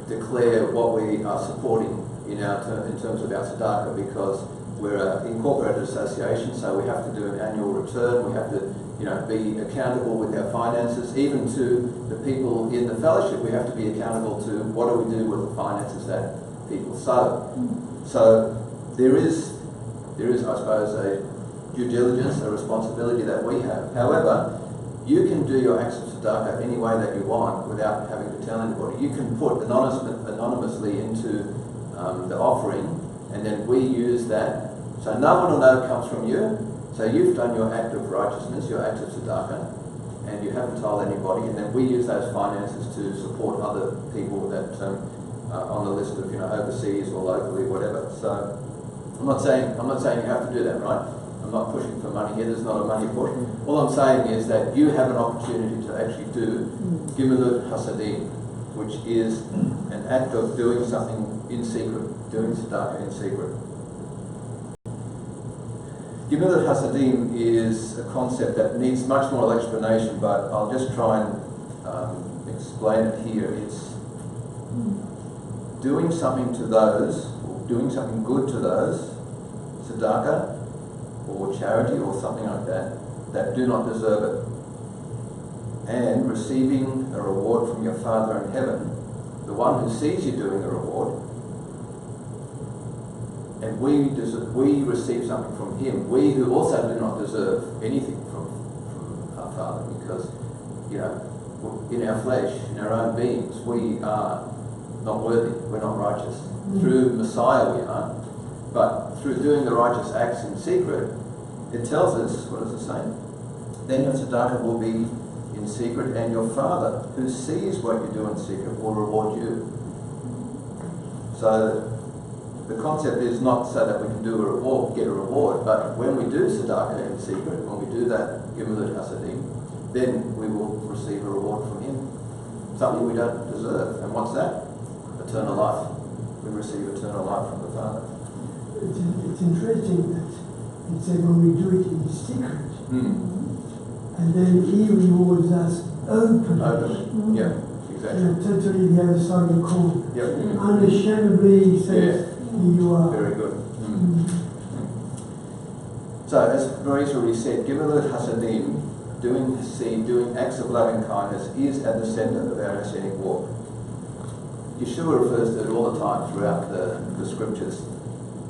declare what we are supporting in terms of our tzedakah, because we're an incorporated association, so we have to do an annual return. We have to, be accountable with our finances. Even to the people in the fellowship, we have to be accountable to what do we do with the finances that people sow. So there is, I suppose, a due diligence, a responsibility that we have. However, you can do your acts of tzedakah any way that you want without having to tell anybody. You can put anonymously into the offering, and then we use that. So no one will know it comes from you. So you've done your act of righteousness, your act of tzedakah, and you haven't told anybody, and then we use those finances to support other people that are on the list of overseas or locally, whatever. So I'm not saying you have to do that, right? I'm not pushing for money here, there's not a money push. All I'm saying is that you have an opportunity to actually do Gimilut Hasadim, which is an act of doing something in secret, doing tzedakah in secret. Gimilut Hasadim is a concept that needs much more explanation, but I'll just try and explain it here. It's doing something to those, or doing something good to those, tzedakah or charity or something like that, that do not deserve it, and receiving a reward from your Father in heaven, the one who sees you doing the reward, and we receive something from him, we who also do not deserve anything from our Father, because, you know, in our flesh, in our own beings, we are not worthy, we're not righteous. Through Messiah we are, but through doing the righteous acts in secret, it tells us, what does it say? Then your tzedakah will be in secret, and your Father, who sees what you do in secret, will reward you. So the concept is not so that we can do a reward, get a reward, but when we do tzedakah in secret, when we do that Gimilut Hasadim, then we will receive a reward from him, something we don't deserve. And what's that? Eternal life. We receive eternal life from the Father. It's interesting that it said when we do it in secret, and then he rewards us openly. Yeah, exactly. Totally the other side of the coin. Yep. Unashamedly he says, here you are. Very good. So, as Marisa already said, Gimilut Hasadim, doing acts of loving kindness, is at the centre of our Messianic walk. Yeshua refers to it all the time throughout the scriptures.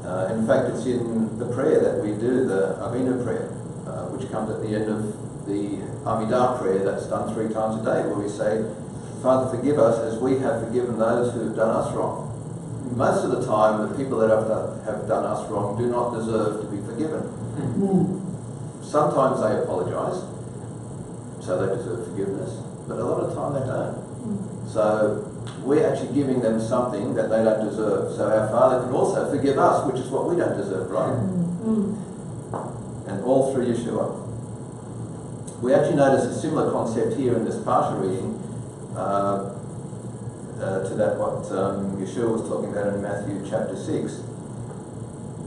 In fact, it's in the prayer that we do, the Avinu prayer, which comes at the end of the Amidah prayer that's done 3 times a day, where we say, Father, forgive us as we have forgiven those who have done us wrong. Most of the time, the people that have done us wrong do not deserve to be forgiven. Sometimes they apologise, so they deserve forgiveness, but a lot of the time they don't. So we're actually giving them something that they don't deserve, so our Father can also forgive us, which is what we don't deserve, right? And all through Yeshua. We actually notice a similar concept here in this Parsha reading to that what Yeshua was talking about in Matthew chapter 6.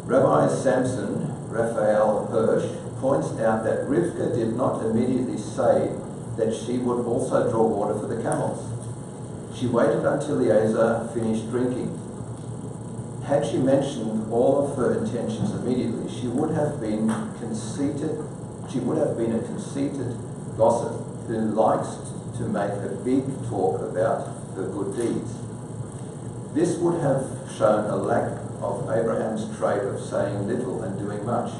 Rabbi Samson Raphael Hirsch points out that Rivka did not immediately say that she would also draw water for the camels. She waited until Eliezer finished drinking. Had she mentioned all of her intentions immediately, she would have been conceited. She would have been a conceited gossip who likes to make a big talk about her good deeds. This would have shown a lack of Abraham's trait of saying little and doing much.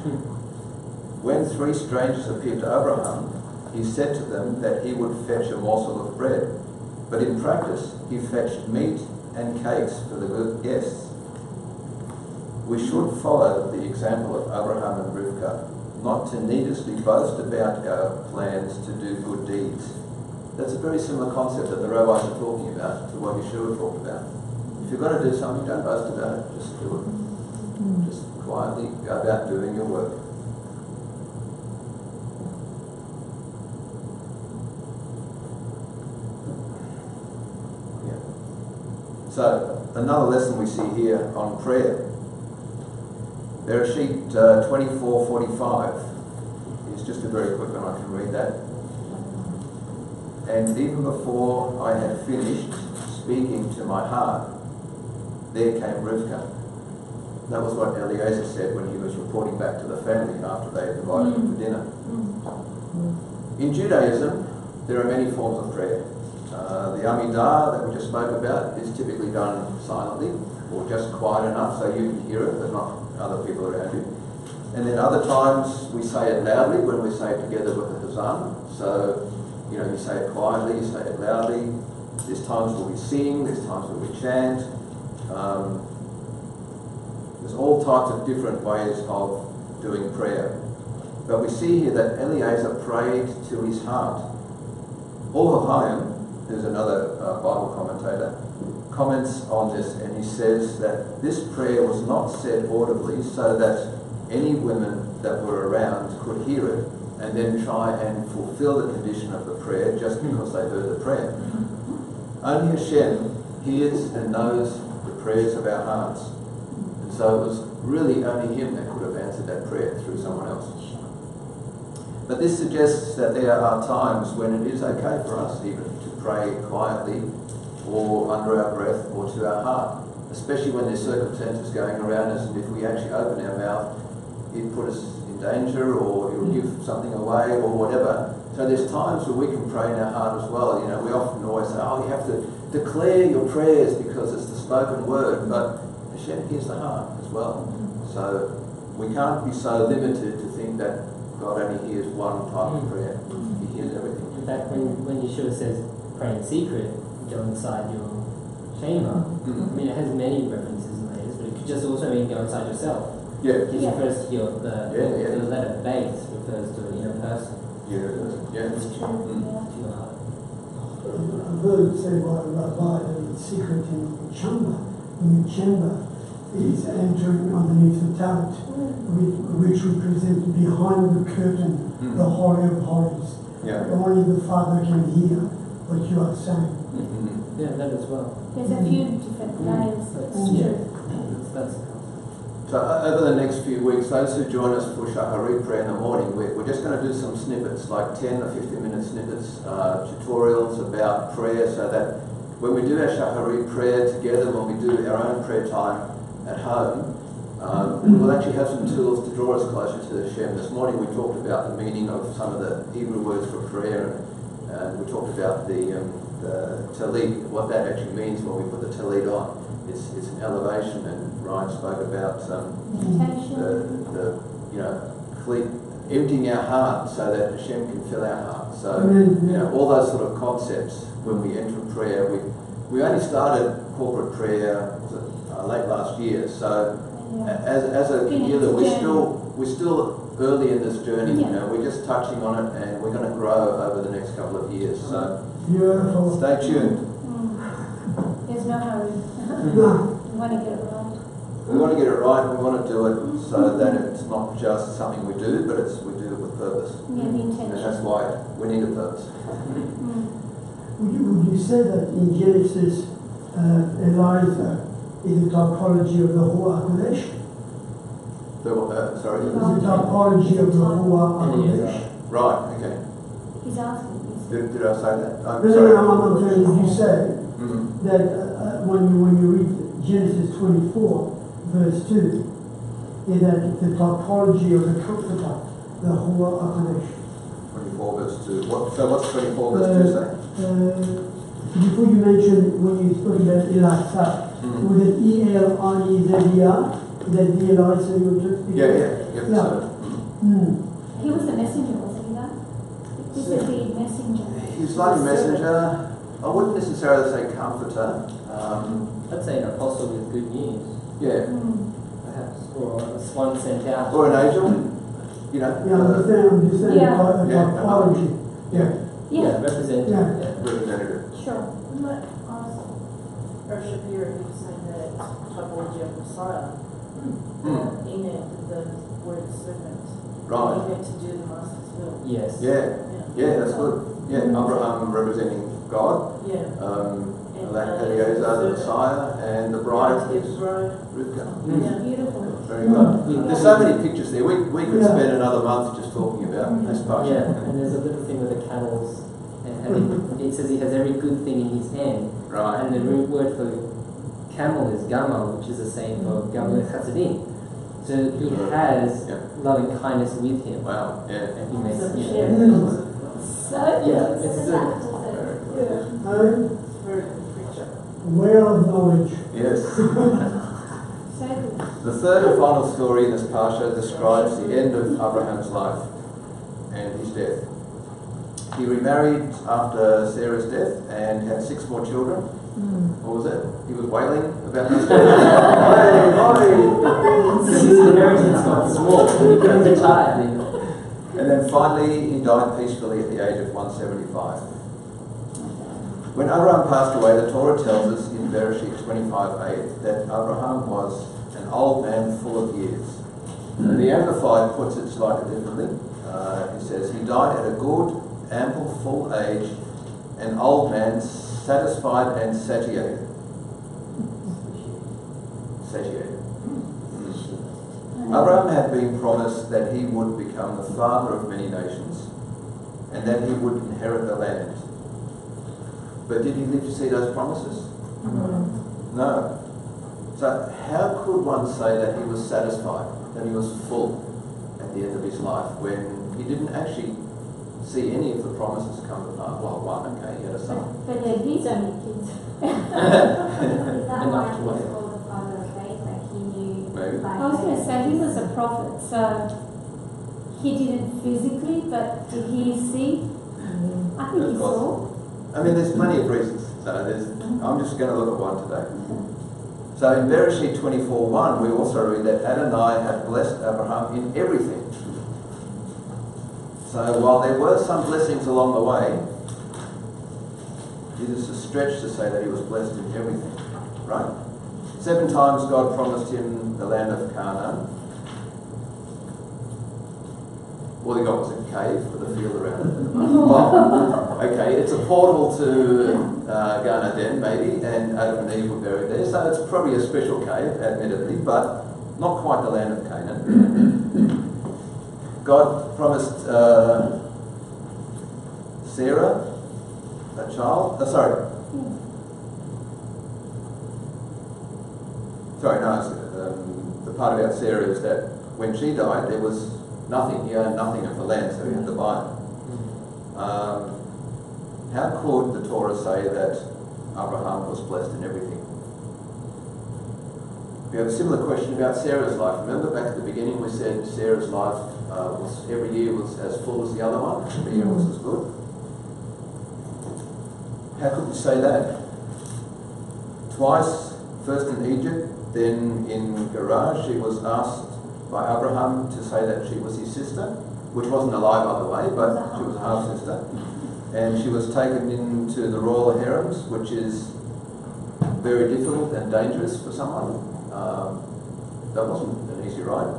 When 3 strangers appeared to Abraham, he said to them that he would fetch a morsel of bread, but in practice he fetched meat and cakes for the good guests. We should follow the example of Abraham and Rivka, not to needlessly boast about our plans to do good deeds. That's a very similar concept that the rabbis are talking about to what Yeshua talked about. If you're going to do something, don't boast about it, just do it. Just quietly go about doing your work. Yeah. So, another lesson we see here on prayer. Bereshit 24:45 is just a very quick one, I can read that. And even before I had finished speaking to my heart, there came Rivka. That was what Eliezer said when he was reporting back to the family after they had invited him for dinner. In Judaism, there are many forms of prayer. The Amidah that we just spoke about is typically done silently, or just quiet enough so you can hear it, but not other people around you. And then other times we say it loudly when we say it together with the Hazan. So, you know, you say it quietly, you say it loudly. There's times where we sing, there's times where we chant. There's all types of different ways of doing prayer. But we see here that Eliezer prayed to his heart. Or Chaim, who's another Bible commentator, comments on this, and he says that this prayer was not said audibly so that any women that were around could hear it and then try and fulfill the condition of the prayer just because they heard the prayer. Only Hashem hears and knows the prayers of our hearts. And so it was really only Him that could have answered that prayer through someone else. But this suggests that there are times when it is okay for us even to pray quietly or under our breath or to our heart, especially when there's circumstances going around us, and if we actually open our mouth, it put us in danger or it will give something away or whatever. So there's times where we can pray in our heart as well. You know, we often always say, oh, you have to declare your prayers because it's the spoken word, but Hashem hears the heart as well. So we can't be so limited to think that God only hears one type of prayer. He hears everything. In fact, when Yeshua says pray in secret, go inside your chamber, I mean, it has many references in this, but it could just also mean go inside yourself. Yeah. It refers to the letter base refers to an inner person. Yeah. It's true. Yeah. To your heart. I've heard it said by a rabbi that it's secret in the chamber is entering underneath the talent, which represents behind the curtain, the Holy of Holies. Yeah. Only the Father can hear what you are saying. Yeah, that as well. There's a few different layers. It's true. That's So over the next few weeks, those who join us for Shahari prayer in the morning, we're just going to do some snippets, like 10 or 15-minute snippets, tutorials about prayer, so that when we do our Shahari prayer together, when we do our own prayer time at home, we'll actually have some tools to draw us closer to Hashem. This morning we talked about the meaning of some of the Hebrew words for prayer, and we talked about the talit, what that actually means when we put the talit on. It's an elevation, and Ryan spoke about emptying our heart so that Hashem can fill our heart. So all those sort of concepts when we enter prayer. We only started corporate prayer late last year, so as a community, we're still early in this journey. You know, we're just touching on it, and we're going to grow over the next couple of years. So stay tuned. There's no hurry. No. We want to get it right. We want to get it right. We want to do it so that it's not just something we do, but we do it with purpose. Yeah, the intention. And that's why we need a purpose. Would you say that in Genesis, Elijah is a typology of the Hua HaKodesh? Sorry? It's a typology of the Hua HaKodesh. Right, okay. He's asking. Did I say that? I'm No, sorry. I'm saying, you say that when you read Genesis 24, verse 2, is that it's the typology of the Comforter, the Hua HaKodesh. 24 verse 2. So what's 24 verse 2 say? Before you mentioned, when you spoke about Elasa, with an E-L-I-E-Z-E-R, is that the Elisa you were just speaking Yeah. Yeah. He was the messenger, wasn't he? That this is the messenger. He's like a messenger. I wouldn't necessarily say comforter. I'd say an apostle with good news, Yeah. perhaps, or one sent out. Or an angel. You know. Yeah, I'm just saying Yeah. typology. Yeah, representative. Yeah. Representative. Sure. Rav Shapiro, he was saying that it's typology of Messiah. Enoch, the word servant. Right. He meant to do the Master's will. Yes. Yeah, that's good. Yeah, Abraham representing God. Yeah. Eliezer, the Messiah, and the bride Yeah, is the bride. Rivka. Yeah. Beautiful. Very good. There's so many pictures there. We could spend another month just talking about this part. Yeah, and there's a little thing with the camels, and it says he has every good thing in his hand. Right. And the root word for camel is gamal, which is the same for gamal chasadim. So he has loving kindness with him. Wow. Yeah. And he makes So it's Very good picture. Well of knowledge. Yes. So good. The third and final story in this Parsha describes the end of Abraham's life and his death. He remarried after Sarah's death and had 6 more children. What was it? He was wailing about this. his inheritance got small, and he becomes a child. And then finally he died peacefully at the age of 175. When Abraham passed away, the Torah tells us in Bereshit 25:8 that Abraham was an old man full of years. The Amplified puts it slightly differently. He says, he died at a good, ample, full age, an old man, satisfied and satiated. Satiated. Abraham had been promised that he would become the father of many nations and that he would inherit the land. But did he live to see those promises? No. So how could one say that he was satisfied, that he was full at the end of his life when he didn't actually see any of the promises come to pass? Well, one, okay, he had a son. But then he's only kids. Is that why he was called the father of faith? Like he knew. Maybe. by I was going to faith. say he was a prophet, so he didn't physically, but did he see? I think he Of course. saw. I mean, there's plenty of reasons. So I'm just going to look at one today. So in Bereshit 24:1, we also read that Adonai had blessed Abraham in everything. So while there were some blessings along the way, it is a stretch to say that he was blessed in everything, right? 7 times God promised him the land of Canaan. All he got was a cave with a field around it. Well, okay, it's a portal to Gan Eden maybe, and Adam and Eve were buried there, so it's probably a special cave, admittedly, but not quite the land of Canaan. God promised Sarah a child. The part about Sarah is that when she died, there was nothing. He owned nothing of the land, so he had to buy it. How could the Torah say that Abraham was blessed in everything? We have a similar question about Sarah's life. Remember back at the beginning we said Sarah's life was every year was as full as the other one. Every year was as good. How could we say that? Twice, first in Egypt, then in Gerar, she was asked by Abraham to say that she was his sister, which wasn't a lie by the way, but she was a half-sister. And she was taken into the royal harems, which is very difficult and dangerous for someone. That wasn't an easy ride.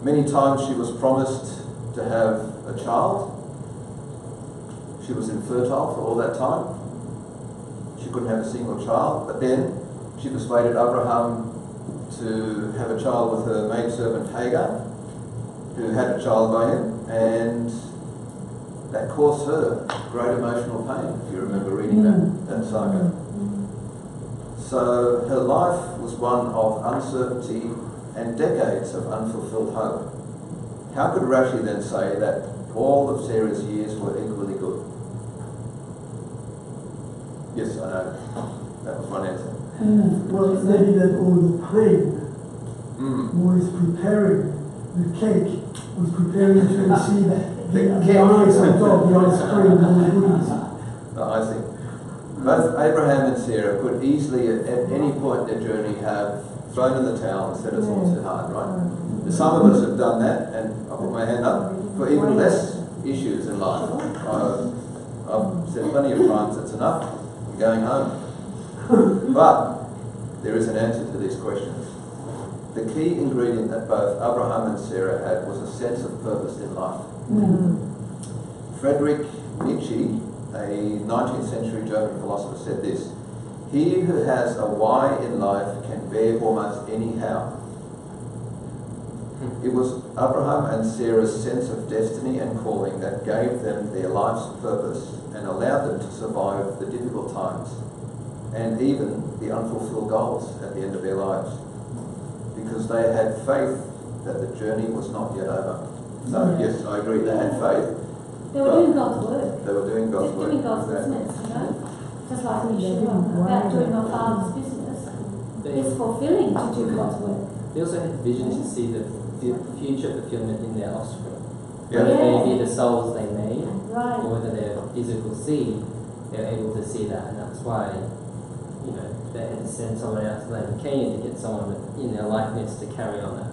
Many times she was promised to have a child. She was infertile for all that time. She couldn't have a single child, but then she persuaded Abraham to have a child with her maidservant Hagar, who had a child by him, and that caused her great emotional pain, if you remember reading that saga. So her life was one of uncertainty and decades of unfulfilled hope. How could Rashi then say that all of Sarah's years were equally good? Yes, I know. That was one answer. Well, maybe that all the pain was preparing the cake, was preparing to receive the ice on top, the ice cream and the goodies. I see. Both Abraham and Sarah could easily, at any point in their journey, have thrown in the towel and said it's all too hard, right? Some of us have done that, and I put my hand up, for even less issues in life. I've said plenty of times it's enough, I'm going home. But there is an answer to these questions. The key ingredient that both Abraham and Sarah had was a sense of purpose in life. Friedrich Nietzsche, a 19th century German philosopher, said this: "He who has a why in life can bear almost any how." It was Abraham and Sarah's sense of destiny and calling that gave them their life's purpose and allowed them to survive the difficult times and even the unfulfilled goals at the end of their lives, because they had faith that the journey was not yet over. So yes, I agree, they had faith. They were doing God's work. They were doing God's work. Doing God's business, you know? Just like Yeshua, about doing my Father's business. It's fulfilling to do God's work. They also had vision to see the future fulfillment in their offspring. Yeah. Whether they be the souls they made, Right. or whether they're physical seed, they're able to see that, and that's why, you know, they had to send someone out to the land of Canaan to get someone in their likeness to carry on that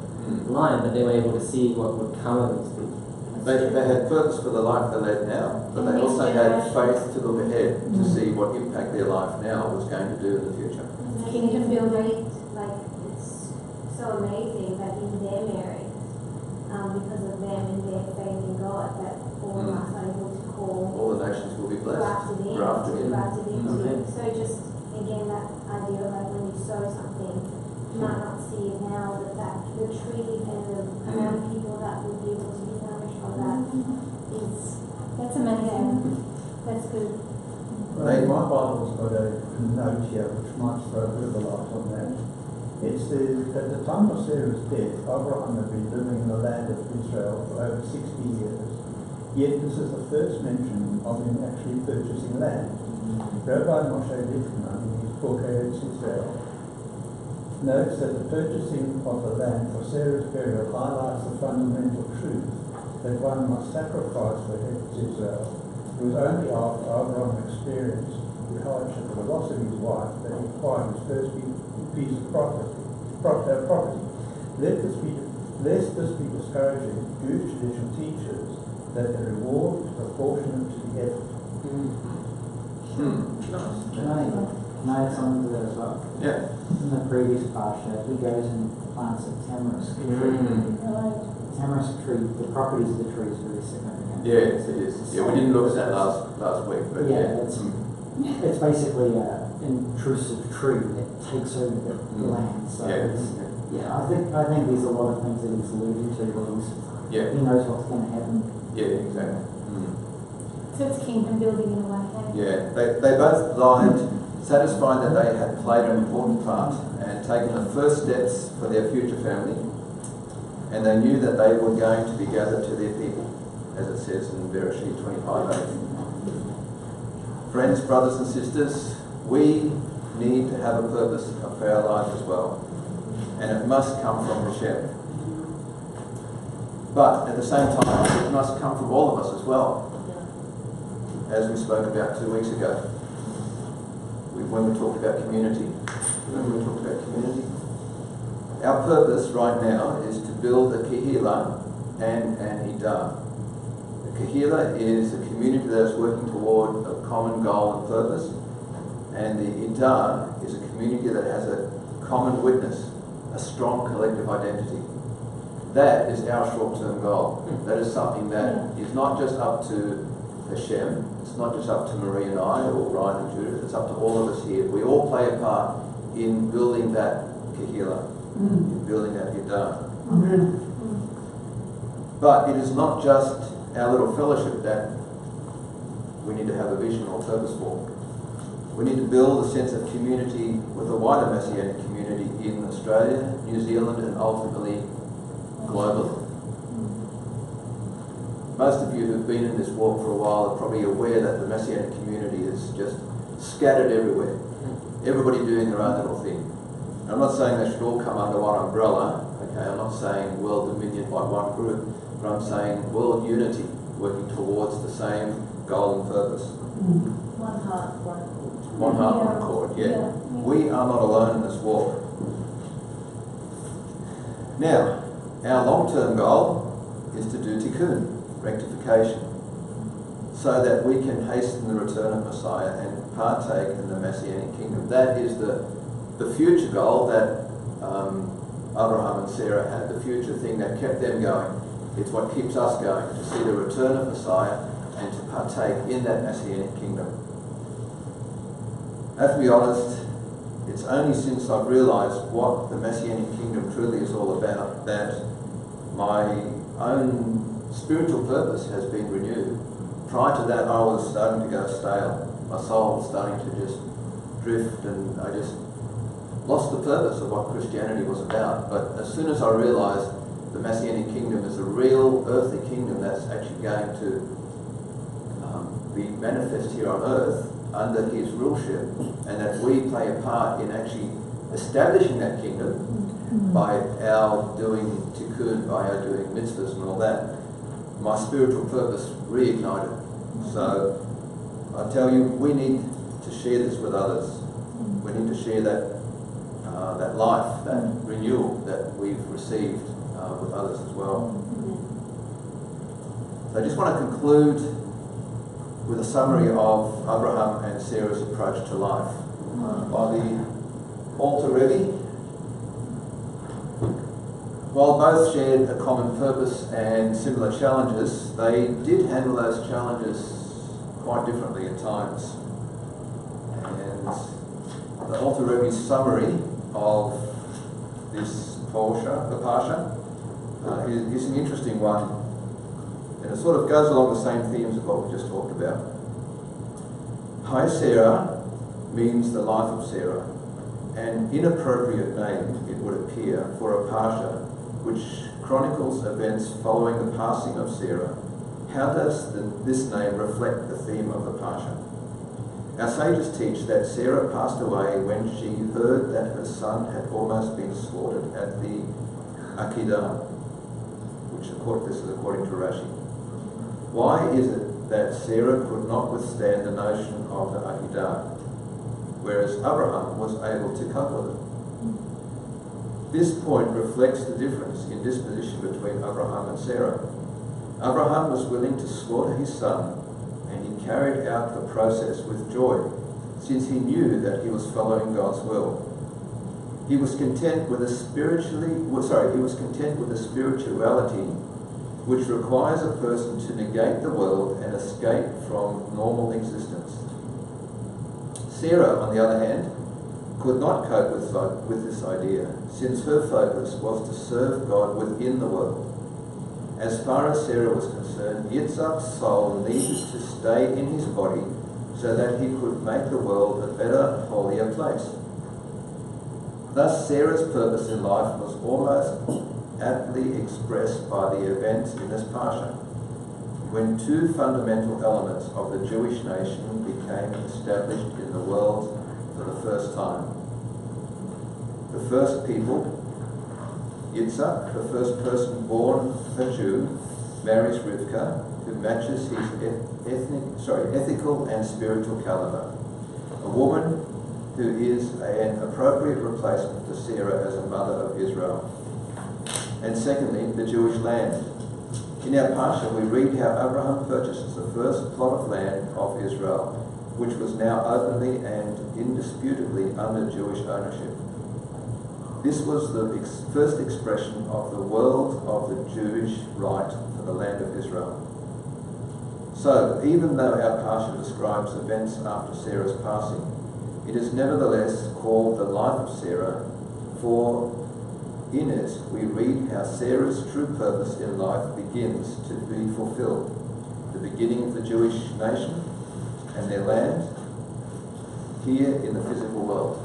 line, but they were able to see what would come of these people. They had purpose for the life they led now, but they also had faith to look ahead to see what impact their life now was going to do in the future. Kingdom building, like it's so amazing that in My Bible's got a note here which might throw a bit of a light on that. It says, at the time of Sarah's death, Abraham had been living in the land of Israel for over 60 years. Yet this is the first mention of him actually purchasing land. Rabbi Moshe Lichtman, in his book Eretz Israel, notes that the purchasing of the land for Sarah's burial highlights the fundamental truth that one must sacrifice for Eretz Israel. It was only after Abraham experienced the hardship and the loss of his wife that he acquired his first piece of property. Lest this be discouraging, Jewish tradition teaches that the reward is proportionate to the effort. Can I add something to that as well? Yeah. In the previous Parsha, he goes and plants a tamarisk tree. Tamarisk tree, the properties of the tree is very significant. Yes, it is. Yeah, we didn't look at that last week, but yeah. It's basically an intrusive tree that takes over the land. So I think there's a lot of things that he's alluding to where he knows what's going to happen. Yeah, exactly. So it's kingdom building in a way, hey? Yeah, they both died satisfied that they had played an important part and taken the first steps for their future family, and they knew that they were going to be gathered to their people, as it says in Bereshit 25:8. Friends, brothers and sisters, we need to have a purpose for our lives as well, and it must come from Hashem. But at the same time, it must come from all of us as well, as we spoke about 2 weeks ago, when we talked about community. Remember we talked about community? Our purpose right now is to build a Kehillah and an Idah. The Kehillah is a community that is working toward a common goal and purpose, and the Idah is a community that has a common witness, a strong collective identity. That is our short-term goal. That is something that is not just up to Hashem, it's not just up to Marie and I, or Ryan and Judith, it's up to all of us here. We all play a part in building that Kehillah, in building that Idah. Amen. But it is not just our little fellowship that we need to have a vision or purpose for. We need to build a sense of community with a wider Messianic community in Australia, New Zealand, and ultimately globally. Most of you who've been in this walk for a while are probably aware that the Messianic community is just scattered everywhere. Everybody doing their own little thing. And I'm not saying they should all come under one umbrella, okay? I'm not saying world dominion by one group, but I'm saying world unity, working towards the same goal and purpose. One heart, one accord. One heart, one accord, yeah. We are not alone in this walk. Now, our long-term goal is to do tikkun, rectification, so that we can hasten the return of Messiah and partake in the Messianic kingdom. That is the future goal that Abraham and Sarah had, the future thing that kept them going. It's what keeps us going, to see the return of Messiah and to partake in that Messianic kingdom. I have to be honest, it's only since I've realised what the Messianic kingdom truly is all about that my own spiritual purpose has been renewed. Prior to that, I was starting to go stale. My soul was starting to just drift, and I just lost the purpose of what Christianity was about. But as soon as I realised the Messianic kingdom is a real earthly kingdom that's actually going to be manifest here on earth under his ruleship, and that we play a part in actually establishing that kingdom by our doing tikkun, by our doing mitzvahs and all that, my spiritual purpose reignited. So I tell you, we need to share this with others. We need to share that that life, that renewal that we've received with others as well. So I just want to conclude with a summary of Abraham and Sarah's approach to life. By the Alter Rebbe, while both shared a common purpose and similar challenges, they did handle those challenges quite differently at times. And the Alter Rebbe's summary of this Parsha is an interesting one, and it sort of goes along the same themes of what we just talked about. Sarah means the life of Sarah, an inappropriate name, it would appear, for a Parsha, which chronicles events following the passing of Sarah. How does this name reflect the theme of the Parsha? Our sages teach that Sarah passed away when she heard that her son had almost been slaughtered at the Akedah, this is according to Rashi. Why is it that Sarah could not withstand the notion of the Akedah, whereas Abraham was able to cope with it? This point reflects the difference in disposition between Abraham and Sarah. Abraham was willing to slaughter his son, and he carried out the process with joy, since he knew that he was following God's will. He was content with a spirituality which requires a person to negate the world and escape from normal existence. Sarah, on the other hand, could not cope with this idea, since her focus was to serve God within the world. As far as Sarah was concerned, Yitzhak's soul needed to stay in his body so that he could make the world a better, holier place. Thus, Sarah's purpose in life was almost aptly expressed by the events in this Parsha, when two fundamental elements of the Jewish nation became established in the world for the first time. The first people, Yitzhak, the first person born a Jew, marries Rivka, who matches his ethical and spiritual caliber. A woman who is an appropriate replacement for Sarah as a mother of Israel. And secondly, the Jewish land. In our Parsha, we read how Abraham purchases the first plot of land of Israel, which was now openly and indisputably under Jewish ownership. This was the first expression of the world of the Jewish right for the land of Israel. So, even though our Parsha describes events after Sarah's passing, it is nevertheless called the life of Sarah, for in it we read how Sarah's true purpose in life begins to be fulfilled. The beginning of the Jewish nation and their land here in the physical world.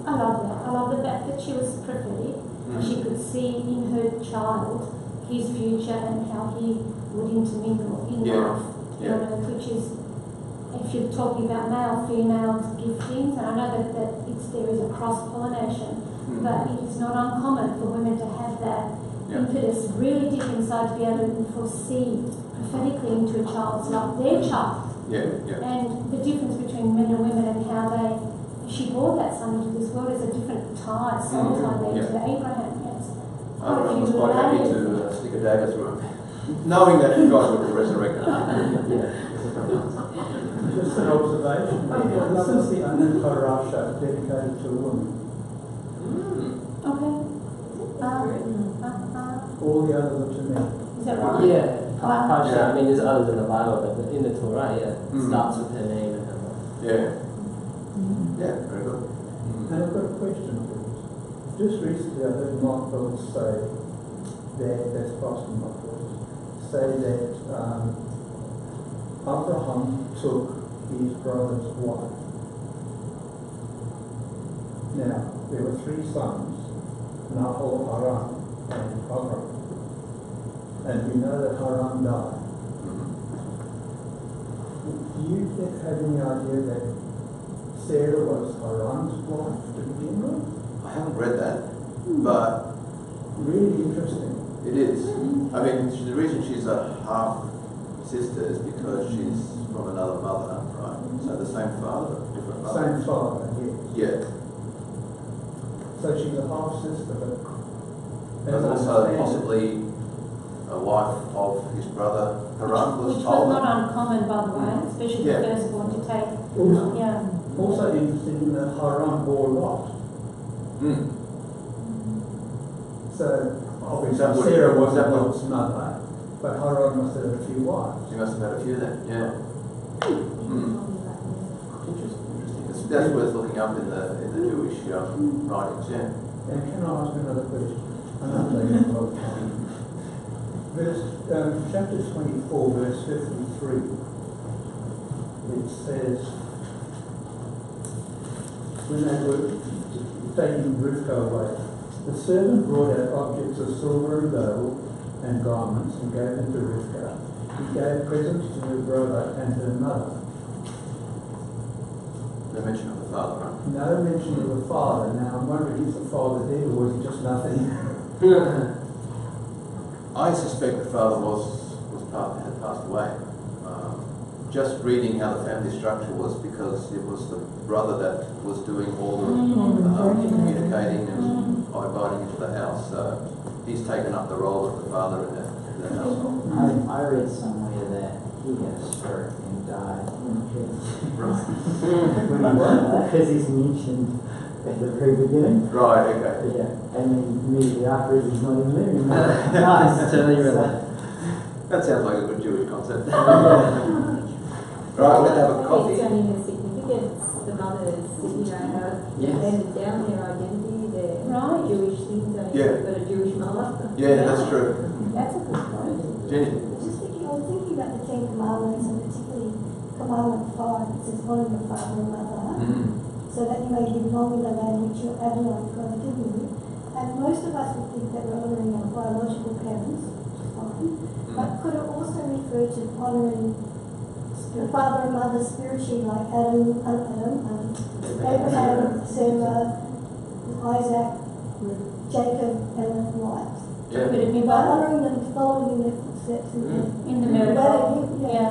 I love that. I love the fact that she was prophetic. She could see in her child his future and how he would intermingle in life on earth, which is, if you're talking about male-female giftings, and I know that there is a cross-pollination, but it is not uncommon for women to have that impetus really deep inside to be able to foresee prophetically into a child's life, their child. And the difference between men and women and how she brought that son into this world is a different tie, soul tie there to Abraham. Yes. Abraham was quite happy to stick a dagger through him, knowing that God would resurrect him. Just an observation. This is the only Parsha dedicated to a woman. Okay. All the others are to men. Is that right? Yeah, Parsha. I mean, there's others in the Bible, but in the Torah, it starts with her name and her mother. Yeah, very good. And I've got a question for you. Just recently I heard Mark Phillips say that's Pastor Mark Phillips, say that Abraham took his brother's wife. Now, there were three sons, Nahor, Haran, and Abraham. And we know that Haran died. Do you have any idea that Sarah was Haran's wife to begin with? I haven't read that, but really interesting. It is. I mean, the reason she's a half sister is because she's from another mother, right? So the same father, but different mother. Same father, yes. Yeah. So she's a half sister, but also possibly a wife of his brother Haran which was not uncommon, by the way, especially the firstborn to take. Also interesting that Haran bore Lot. So obviously Sarah wasn't Lot's mother, but Haran must have had a few wives. She must have had a few then, Interesting. That's worth looking up in the Jewish writings, And can I ask another question? I know I'm taking a lot of time. Chapter 24, verse 53. it says, when they were taking Rivka away, the servant brought out objects of silver and gold and garments and gave them to Rivka. He gave presents to her brother and her mother. No mention of the father, right? No mention of the father. Now I'm wondering, is the father dead or was he just nothing? I suspect the father had passed away. Just reading how the family structure was, because it was the brother that was doing all the communicating and abiding into the house. So he's taken up the role of the father in the household. I read somewhere that he had a stroke and died Right. because he's mentioned at the very beginning. Right, okay. Yeah, and then immediately afterwards he's not even there anymore. Nice, totally relevant. That sounds like a good Jewish concept. Right, we're going to have a coffee. It's only the significance, the mothers, have handed down their identity, their Jewish things, they've got a Jewish mother. Yeah, that's true. That's a good point. Jenny? I was thinking about the Ten Commandments, and particularly Commandment 5, it says honour your father and mother, so that you may live long in the land which your Adonai God has given you. And most of us would think that we're honouring our biological parents, which is fine, but could it also refer to honouring the father and mother spiritually, like Abraham, Sarah, Isaac, Jacob, and the wives? Yeah. Could it be by honouring them, following in their footsteps in In the the miracle. yeah.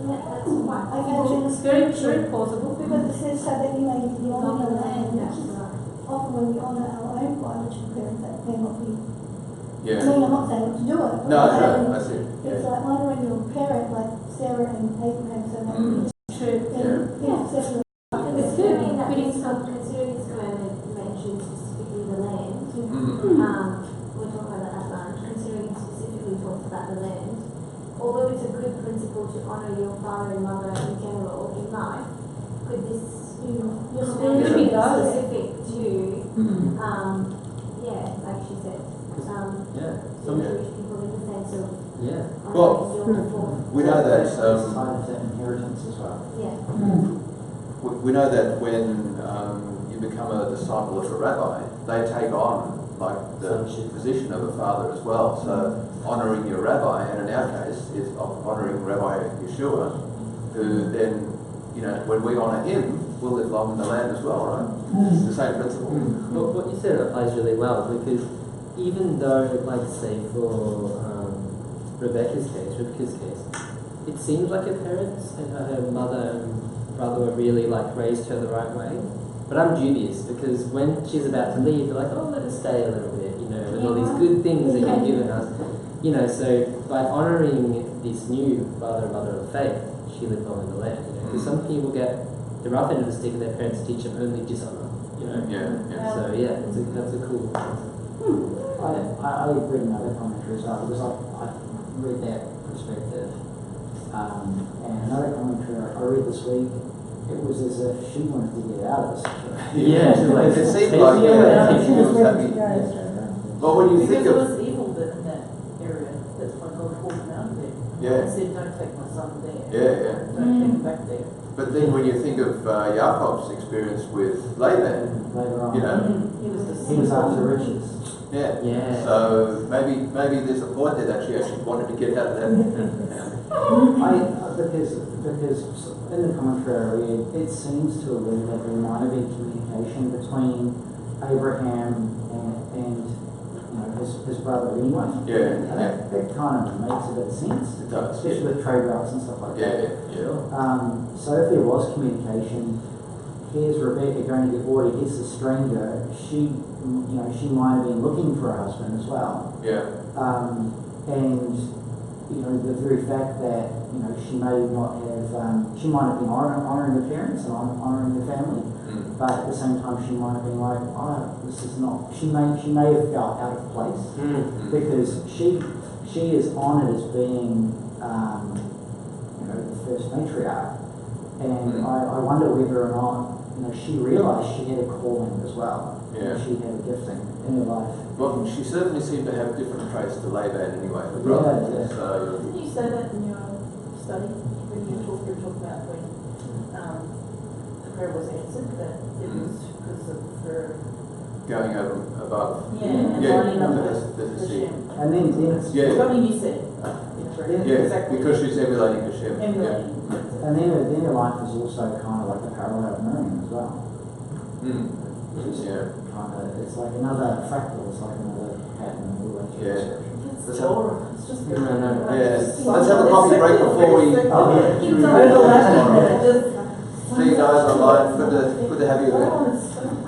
That's quite I imagine it's very plausible. because it says so that you may live long in the land, That's which is right. often when we honour our own biological parents, that may not be. Yeah. I mean, I'm not saying not to do it. But No, I'm sure, saying I see. it's like honouring your parent, like Sarah and Abraham, so that you True. in It's good that considering this commandment mentions specifically the land. We're talking about that land, considering it specifically talks about the land. Although it's a good principle to honour your father and mother in general in life, could this your commandment be spirit specific to, like she said, the Jewish people in the sense of Well, we know that. It's part of that inheritance as well. We know that when you become a disciple of a rabbi, they take on like the position of a father as well. So honouring your rabbi, and in our case, is honouring Rabbi Yeshua, who then, when we honour him, we'll live long in the land as well, right? It's the same principle. Well, what you said applies really well, because even though, like say for Rivka's case, it seems like her parents and her mother and brother were really like raised her the right way. But I'm dubious, because when she's about to leave, they're like, oh, let us stay a little bit, with all these good things that you've given us. So by honouring this new father and mother of faith, she lived on in the land. Because some people get the rough end of the stick and their parents teach them only dishonour. So that's a cool concept. I read another commentary as well, because I read that perspective. And another commentary I read this week, it was as if she wanted to get out of the situation. It seemed like she was happy. Well, when you think because of... it was evil in that area, that's why God called him out there. Yeah. He said, don't take my son there. Yeah. Don't take him back there. But then when you think of Jacob's experience with Laban, Later on, He was after riches. Yeah. So maybe there's a point there that she actually wanted to get out of that. Because in the commentary it seems to allude that there might have been communication between Abraham and his brother anyway. That kind of makes a bit of sense. It does. Especially with trade routes and stuff like that. So if there was communication, here's Rebecca going to get water, here's the stranger, she might have been looking for a husband as well. And the very fact that she may not have, she might have been honouring her parents and honouring her family, but at the same time she might have been like, this is not. She may have felt out of place because she is honoured as being the first matriarch, and I wonder whether or not she realised she had a calling as well. She had a gifting in her life. Well, she certainly seemed to have different traits to Laban anyway, the brother. So, Didn't you say that in your study when you talked about when the prayer was answered, that it was because of her. Going over above. Yeah, and lining up with the Hashem. And then Yeah. What you said. Exactly. Because she's emulating Hashem. Emulating. and then her life is also kind of like a parallel of Miriam as well. Which is kind of, it's like another fractal, it's like another pattern of the way she It's Let's have- Torah. It's just good. Let's have a coffee break before we. Keep going. See you guys online. Good to have you there.